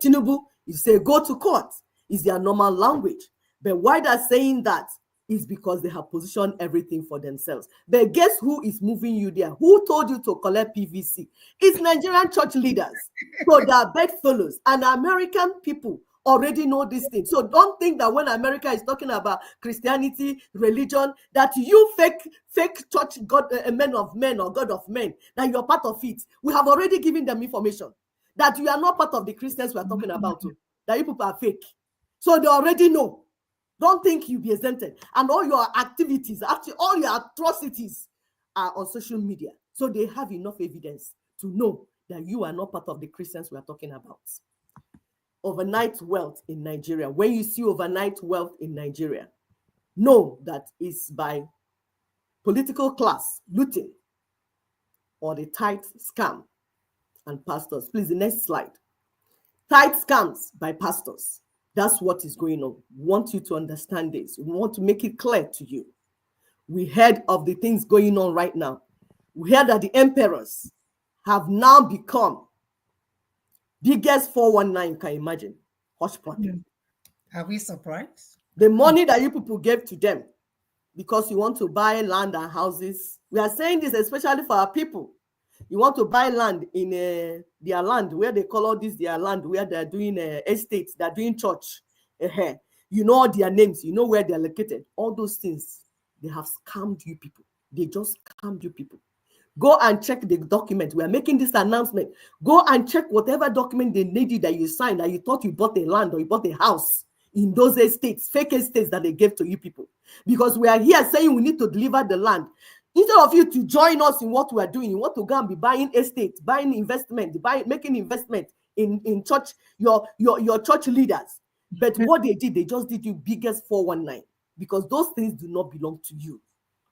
Tinubu. You say, go to court. Is their normal language. But why they're saying that is because they have positioned everything for themselves. But guess who is moving you there? Who told you to collect PVC? It's Nigerian church leaders. So they are bedfellows. And American people already know this thing. So don't think that when America is talking about Christianity, religion, that you fake church God, men of men or God of men, that you're part of it. We have already given them information that you are not part of the Christians we are talking about. That you people are fake. So they already know. Don't think you'll be exempted. And all your activities, actually all your atrocities are on social media. So they have enough evidence to know that you are not part of the Christians we are talking about. Overnight wealth in Nigeria. When you see overnight wealth in Nigeria, know that it's by political class looting or the tithe scam and pastors. Please, the next slide. Tithe scams by pastors. That's what is going on. We want you to understand this. We want to make it clear to you. We heard of the things going on right now. We heard that the emperors have now become biggest 419, you can imagine. Hush puppy. Are we surprised? The money that you people gave to them because you want to buy land and houses. We are saying this especially for our people. You want to buy land in their land, where they call all this their land, where they're doing estates, they're doing church. You know all their names, you know where they're located. All those things, they have scammed you people. They just scammed you people. Go and check the document. We are making this announcement. Go and check whatever document they needed that you signed, that you thought you bought a land or you bought a house in those estates, fake estates that they gave to you people. Because we are here saying we need to deliver the land. Instead of you to join us in what we are doing, you want to go and be buying estates, buying investment, making investment in church, your church leaders. But what they did, they just did you biggest 419, because those things do not belong to you.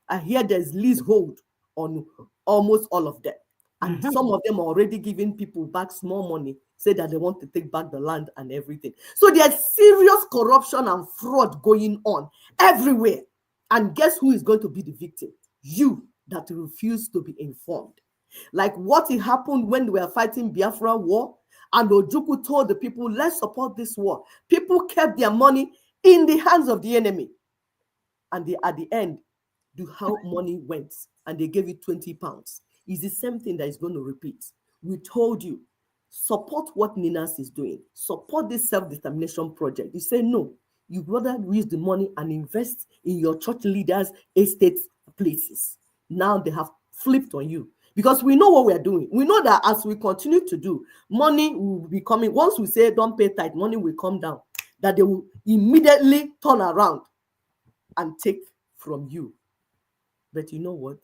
I hear there's leasehold on almost all of them. And some of them are already giving people back small money, say that they want to take back the land and everything. So there's serious corruption and fraud going on everywhere. And guess who is going to be the victim? You that refuse to be informed. Like what happened when we were fighting Biafra war, and Ojukwu told the people, let's support this war. People kept their money in the hands of the enemy. And at the end, how money went, and they gave you 20 pounds. It's the same thing that is going to repeat. We told you, support what Ninas is doing. Support this self-determination project. You say no. You rather use the money and invest in your church leaders' estates places. Now they have flipped on you, because we know what we are doing. We know that as we continue to do, money will be coming. Once we say don't pay tithe, money will come down. That they will immediately turn around and take from you. But you know what?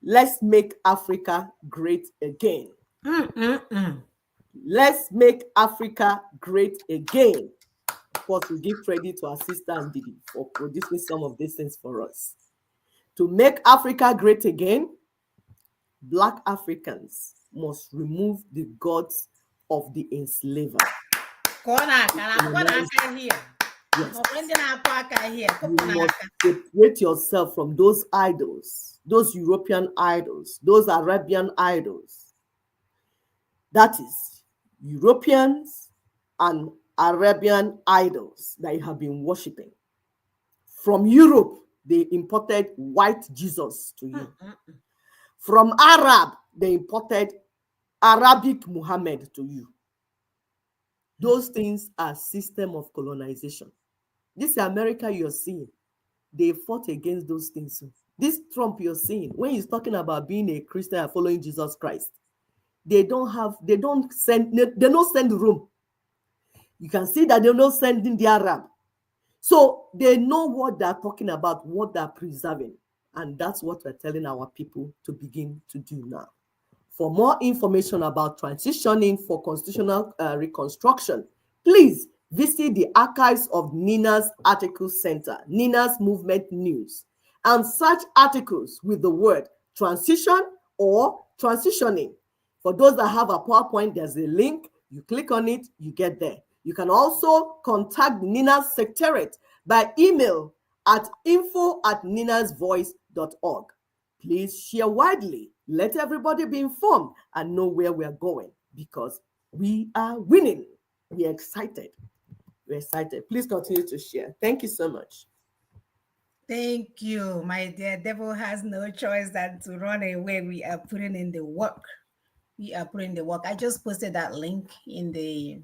Let's make Africa great again. Let's make Africa great again. Of course, we give credit to our sister Ndidi for producing some of these things for us. To make Africa great again, Black Africans must remove the gods of the enslaver. Yes. You must separate yourself from those idols, those European idols, those Arabian idols. That is Europeans and Arabian idols that you have been worshiping. From Europe, they imported white Jesus to you. From Arab, they imported Arabic Muhammad to you. Those things are system of colonization. This America you're seeing, they fought against those things. This Trump you're seeing, when he's talking about being a Christian and following Jesus Christ, they don't send room. You can see that they're not sending the Arab. So they know what they're talking about, what they're preserving. And that's what we're telling our people to begin to do now. For more information about transitioning for constitutional reconstruction, please visit the archives of Nina's Article Center, Nina's Movement News, and search articles with the word transition or transitioning. For those that have a PowerPoint, there's a link. You click on it, you get there. You can also contact Nina's Secretariat by email at info@ninasvoice.org. Please share widely. Let everybody be informed and know where we're going, because we are winning. We're excited. We're excited. Please continue to share. Thank you so much. Thank you, my dear. Devil has no choice than to run away. We are putting in the work. We are putting the work. I just posted that link in the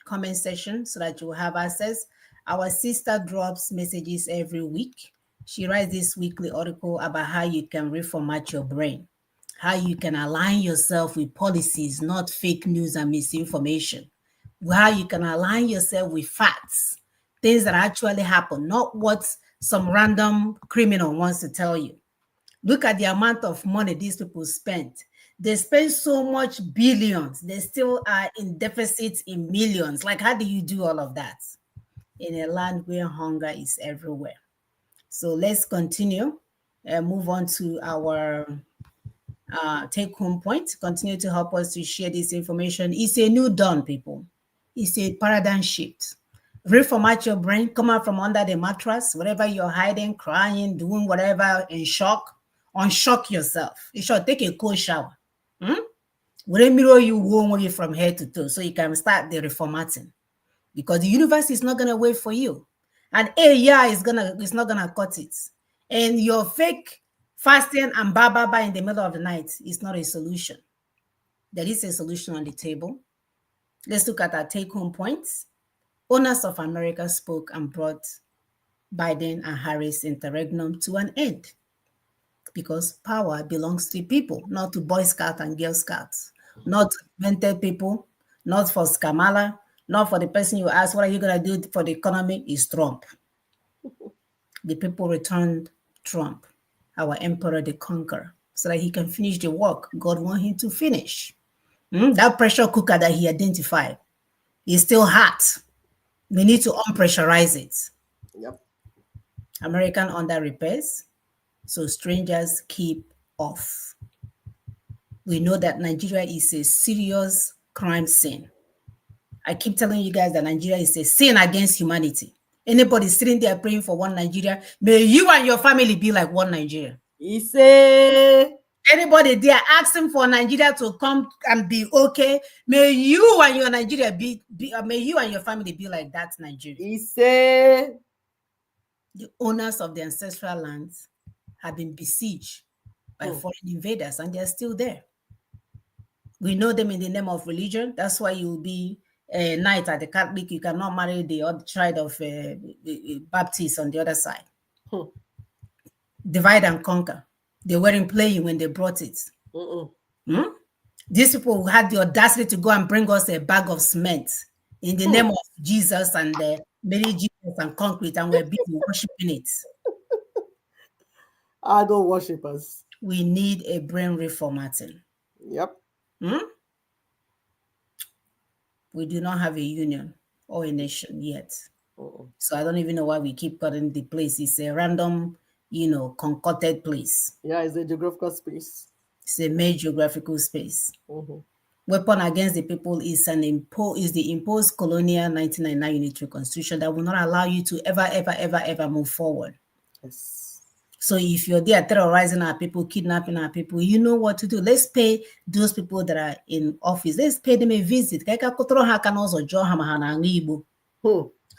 comment section so that you will have access. Our sister drops messages every week. She writes this weekly article about how you can reformat your brain, how you can align yourself with policies, not fake news and misinformation, how you can align yourself with facts, things that actually happen, not what some random criminal wants to tell you. Look at the amount of money these people spent. They spend so much billions. They still are in deficits in millions. Like, how do you do all of that in a land where hunger is everywhere? So let's continue and move on to our take-home point. Continue to help us to share this information. It's a new dawn, people. It's a paradigm shift. Reformat your brain. Come out from under the mattress, whatever you're hiding, crying, doing whatever, in shock. Unshock yourself. You should take a cold shower. When mirror you warm you from head to toe, so you can start the reformatting, because the universe is not gonna wait for you, and AI is not gonna cut it. And your fake fasting and ba in the middle of the night is not a solution. There is a solution on the table. Let's look at our take-home points. Owners of America spoke and brought Biden and Harris interregnum to an end, because power belongs to people, not to Boy Scouts and Girl Scouts, not to invented people, not for Skamala, not for the person you ask, what are you going to do for the economy? Is Trump. The people returned Trump, our emperor, the conqueror, so that he can finish the work God wants him to finish. That pressure cooker that he identified is still hot. We need to unpressurize it. Yep. American under repairs, so strangers keep off. We know that Nigeria is a serious crime scene. I keep telling you guys that Nigeria is a sin against humanity. Anybody sitting there praying for one Nigeria, may you and your family be like one Nigeria. Anybody there asking for Nigeria to come and be okay, may you and your Nigeria may you and your family be like that Nigeria. The owners of the ancestral lands have been besieged by foreign invaders, and they're still there. We know them in the name of religion. That's why you'll be a knight at the Catholic. You cannot marry the other tribe of Baptists on the other side. Divide and conquer. They weren't playing when they brought it. These people who had the audacity to go and bring us a bag of cement in the name of Jesus and Mary Jesus and concrete, and we're busy worshiping it. Idol worshippers. We need a brain reformatting. Yep. We do not have a union or a nation yet. So I don't even know why we keep calling the place. It's a random, concocted place. Yeah, it's a geographical space. It's a major geographical space. Weapon against the people is the imposed colonial 1999 unitary constitution that will not allow you to ever move forward. Yes. So if you're there terrorizing our people, kidnapping our people, you know what to do. Let's pay those people that are in office. Let's pay them a visit. Are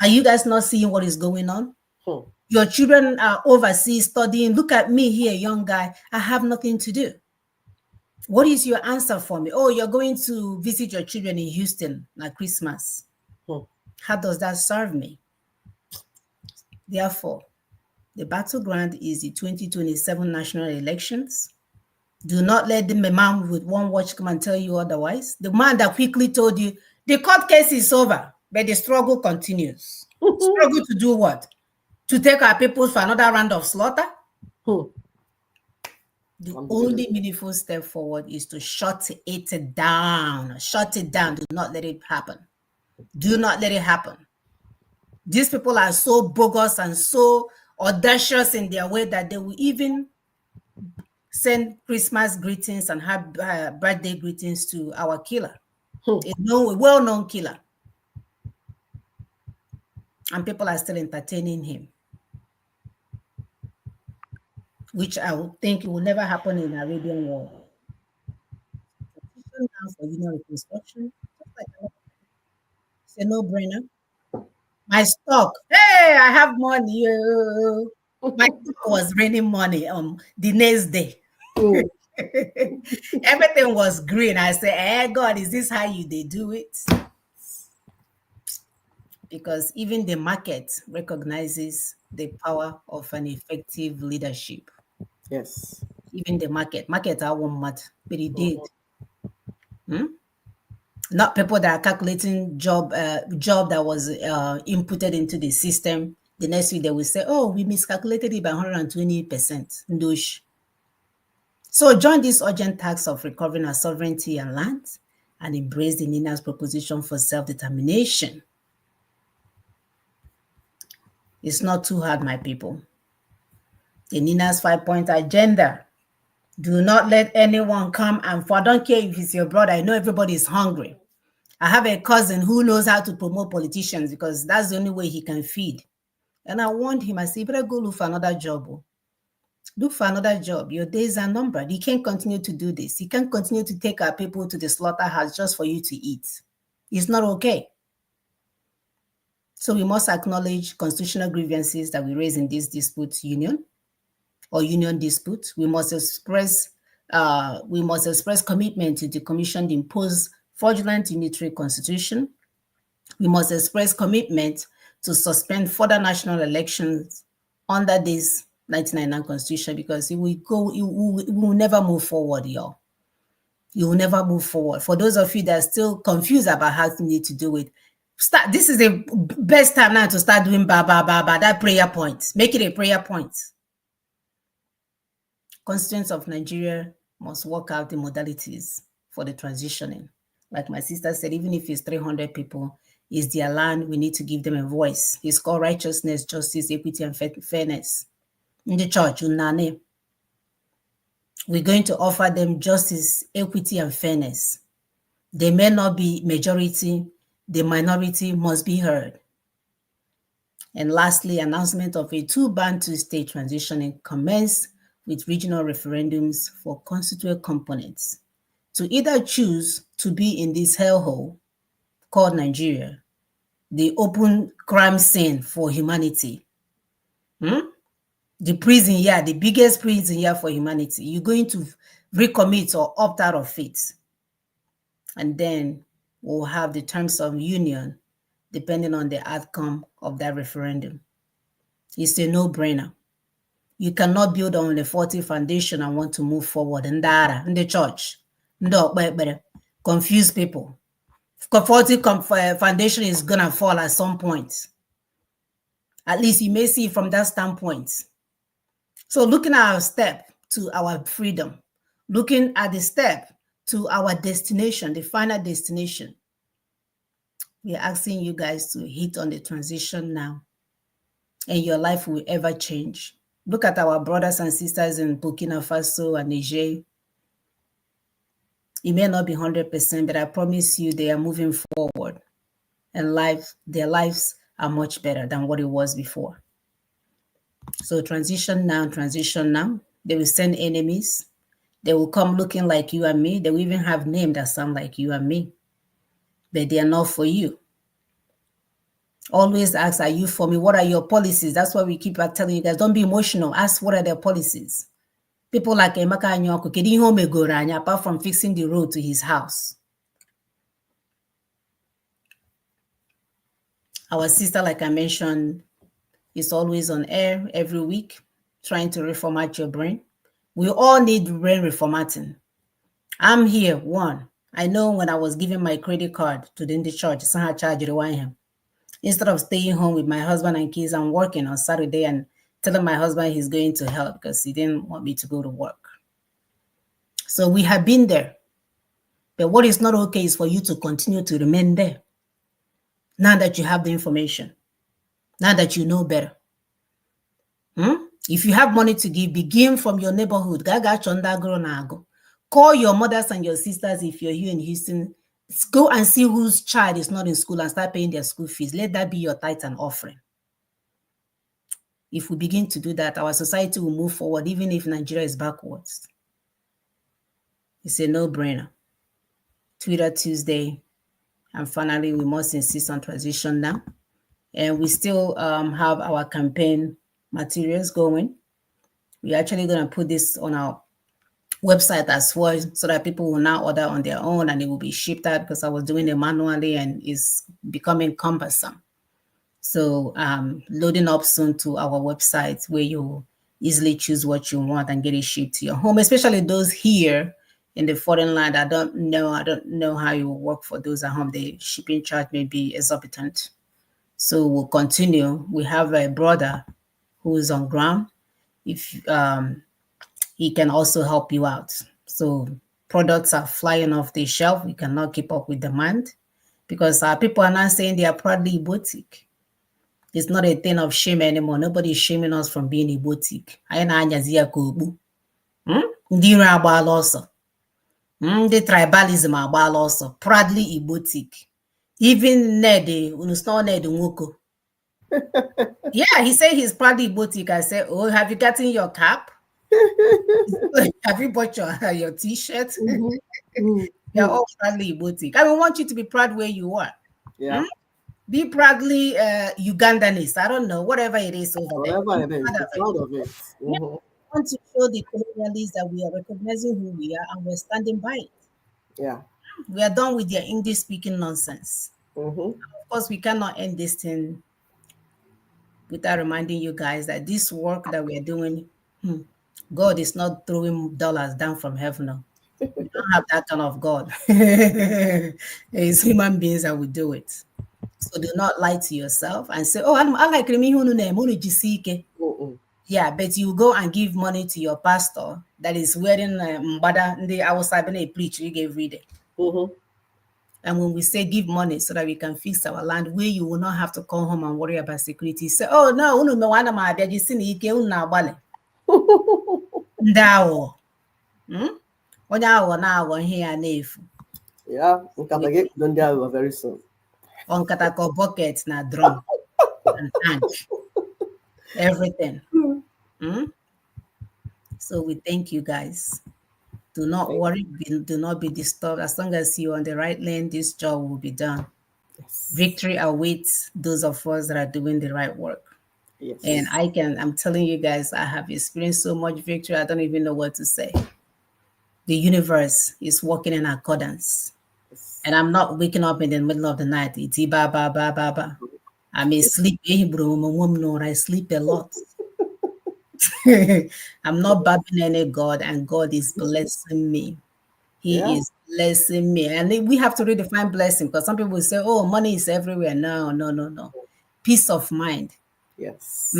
you guys not seeing what is going on? Your children are overseas studying. Look at me here, young guy. I have nothing to do. What is your answer for me? Oh, you're going to visit your children in Houston at Christmas. How does that serve me? Therefore, the battleground is the 2027 national elections. Do not let the man with one watch come and tell you otherwise. The man that quickly told you the court case is over, but the struggle continues. Struggle to do what? To take our people for another round of slaughter? The only meaningful step forward is to shut it down. Shut it down. Do not let it happen. Do not let it happen. These people are so bogus and so audacious in their way that they will even send Christmas greetings and have birthday greetings to our killer. A well-known killer. And people are still entertaining him, which I would think will never happen in the Arabian world. Now for union reconstruction, it's a no-brainer. My stock, hey, I have money. My stock was raining money the next day. Everything was green. I said, hey, God, is this how they do it? Because even the market recognizes the power of an effective leadership. Yes. Even the market I won't matter, but it did. Not people that are calculating job that was inputted into the system. The next week they will say, oh, we miscalculated it by 120%. So join this urgent task of recovering our sovereignty and land and embrace the Nina's proposition for self-determination. It's not too hard, my people. The Nina's 5-point agenda. Do not let anyone come and I don't care if it's your brother. I know everybody is hungry. I have a cousin who knows how to promote politicians because that's the only way he can feed. And I warned him, I said, you better go look for another job. Look for another job. Your days are numbered. You can't continue to do this. You can't continue to take our people to the slaughterhouse just for you to eat. It's not okay. So we must acknowledge constitutional grievances that we raise in this dispute union or union dispute. We must express commitment to the commission to impose fraudulent unitary constitution. We must express commitment to suspend further national elections under this 1999 constitution because it will never move forward, y'all. You will never move forward. For those of you that are still confused about how you need to do it, this is the best time now to start doing that prayer point. Make it a prayer point. Constituents of Nigeria must work out the modalities for the transitioning. Like my sister said, even if it's 300 people, it's their land, we need to give them a voice. It's called righteousness, justice, equity, and fairness. In the church, we're going to offer them justice, equity, and fairness. They may not be majority, the minority must be heard. And lastly, announcement of a two-Bantu state transitioning commenced with regional referendums for constituent components to either choose to be in this hellhole called Nigeria, the open crime scene for humanity. The prison here, the biggest prison here for humanity. You're going to recommit or opt out of it. And then we'll have the terms of union depending on the outcome of that referendum. It's a no-brainer. You cannot build on a faulty foundation and want to move forward. And that in the church, confuse people. Faulty foundation is gonna fall at some point. At least you may see it from that standpoint. So looking at our step to our freedom, looking at the step to our destination, the final destination, we are asking you guys to hit on the transition now, and your life will ever change. Look at our brothers and sisters in Burkina Faso and Niger. It may not be 100%, but I promise you they are moving forward, and their lives are much better than what it was before. So transition now. They will send enemies. They will come looking like you and me. They will even have names that sound like you and me, but they are not for you. Always ask, are you for me? What are your policies? That's why we keep telling you guys, don't be emotional. Ask what are their policies. People like Emeka Anyoko, apart from fixing the road to his house. Our sister, like I mentioned, is always on air every week, trying to reformat your brain. We all need brain reformatting. I'm here, one. I know when I was giving my credit card to the church, somehow charge it away him. Instead of staying home with my husband and kids, I'm working on Saturday and telling my husband he's going to help because he didn't want me to go to work. So we have been there. But what is not okay is for you to continue to remain there. Now that you have the information, now that you know better. If you have money to give, begin from your neighborhood. Call your mothers and your sisters if you're here in Houston. Go and see whose child is not in school and start paying their school fees. Let that be your tithe and offering. If we begin to do that, our society will move forward, even if Nigeria is backwards. It's a no-brainer. Twitter Tuesday. And finally, we must insist on transition now. And we still have our campaign materials going. We're actually going to put this on our website as well so that people will now order on their own and it will be shipped out because I was doing it manually and it's becoming cumbersome. So loading up soon to our website where you easily choose what you want and get it shipped to your home, especially those here in the foreign land. I don't know how it will work for those at home. The shipping charge may be exorbitant. So we'll continue. We have a brother who is on ground. If he can also help you out. So products are flying off the shelf. We cannot keep up with demand because our people are now saying they are proudly boutique. It's not a thing of shame anymore. Nobody is shaming us from being a boutique. The tribalism are also proudly a boutique. Even Ned, yeah, he said he's proudly boutique. I said, oh, have you gotten your cap? Have you bought your t-shirt? You're all proudly boutique. I don't want you to be proud where you are. Yeah. Be proudly Ugandanese. I don't know, whatever it is over there. Whatever it is, be proud of it. Yeah. We want to show the colonialists that we are recognizing who we are and we're standing by it. Yeah. We are done with their English-speaking nonsense. Of course, we cannot end this thing without reminding you guys that this work that we are doing, God is not throwing dollars down from heaven. No. We don't have that kind of God. It's human beings that will do it. So do not lie to yourself and say, oh, I like yeah, but you go and give money to your pastor that is wearing mbada the outside a preach every day. And when we say give money so that we can fix our land, where you will not have to come home and worry about security. Say, oh no, yeah, very soon. On Katako bucket na drum and tank. Everything. So we thank you guys. Do not worry, do not be disturbed. As long as you're on the right lane, this job will be done. Yes. Victory awaits those of us that are doing the right work. Yes. And I'm telling you guys, I have experienced so much victory, I don't even know what to say. The universe is working in accordance. Yes. And I'm not waking up in the middle of the night. It's ba ba ba ba ba. I may sleep, I sleep a lot. I'm not babbling any God, and God is blessing me. He is blessing me. And we have to redefine blessing because some people say, oh, money is everywhere. No. Peace of mind. Yes.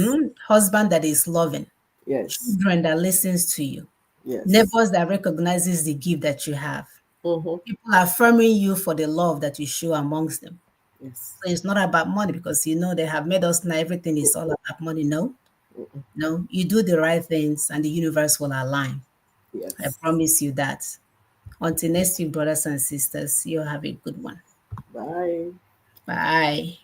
Husband that is loving. Yes. Children that listens to you. Yes. Neighbors that recognizes the gift that you have. People affirming you for the love that you show amongst them. Yes. So it's not about money because they have made us now everything is all about money. No, you do the right things and the universe will align. Yes. I promise you that. Until next week, brothers and sisters, you have a good one. Bye. Bye.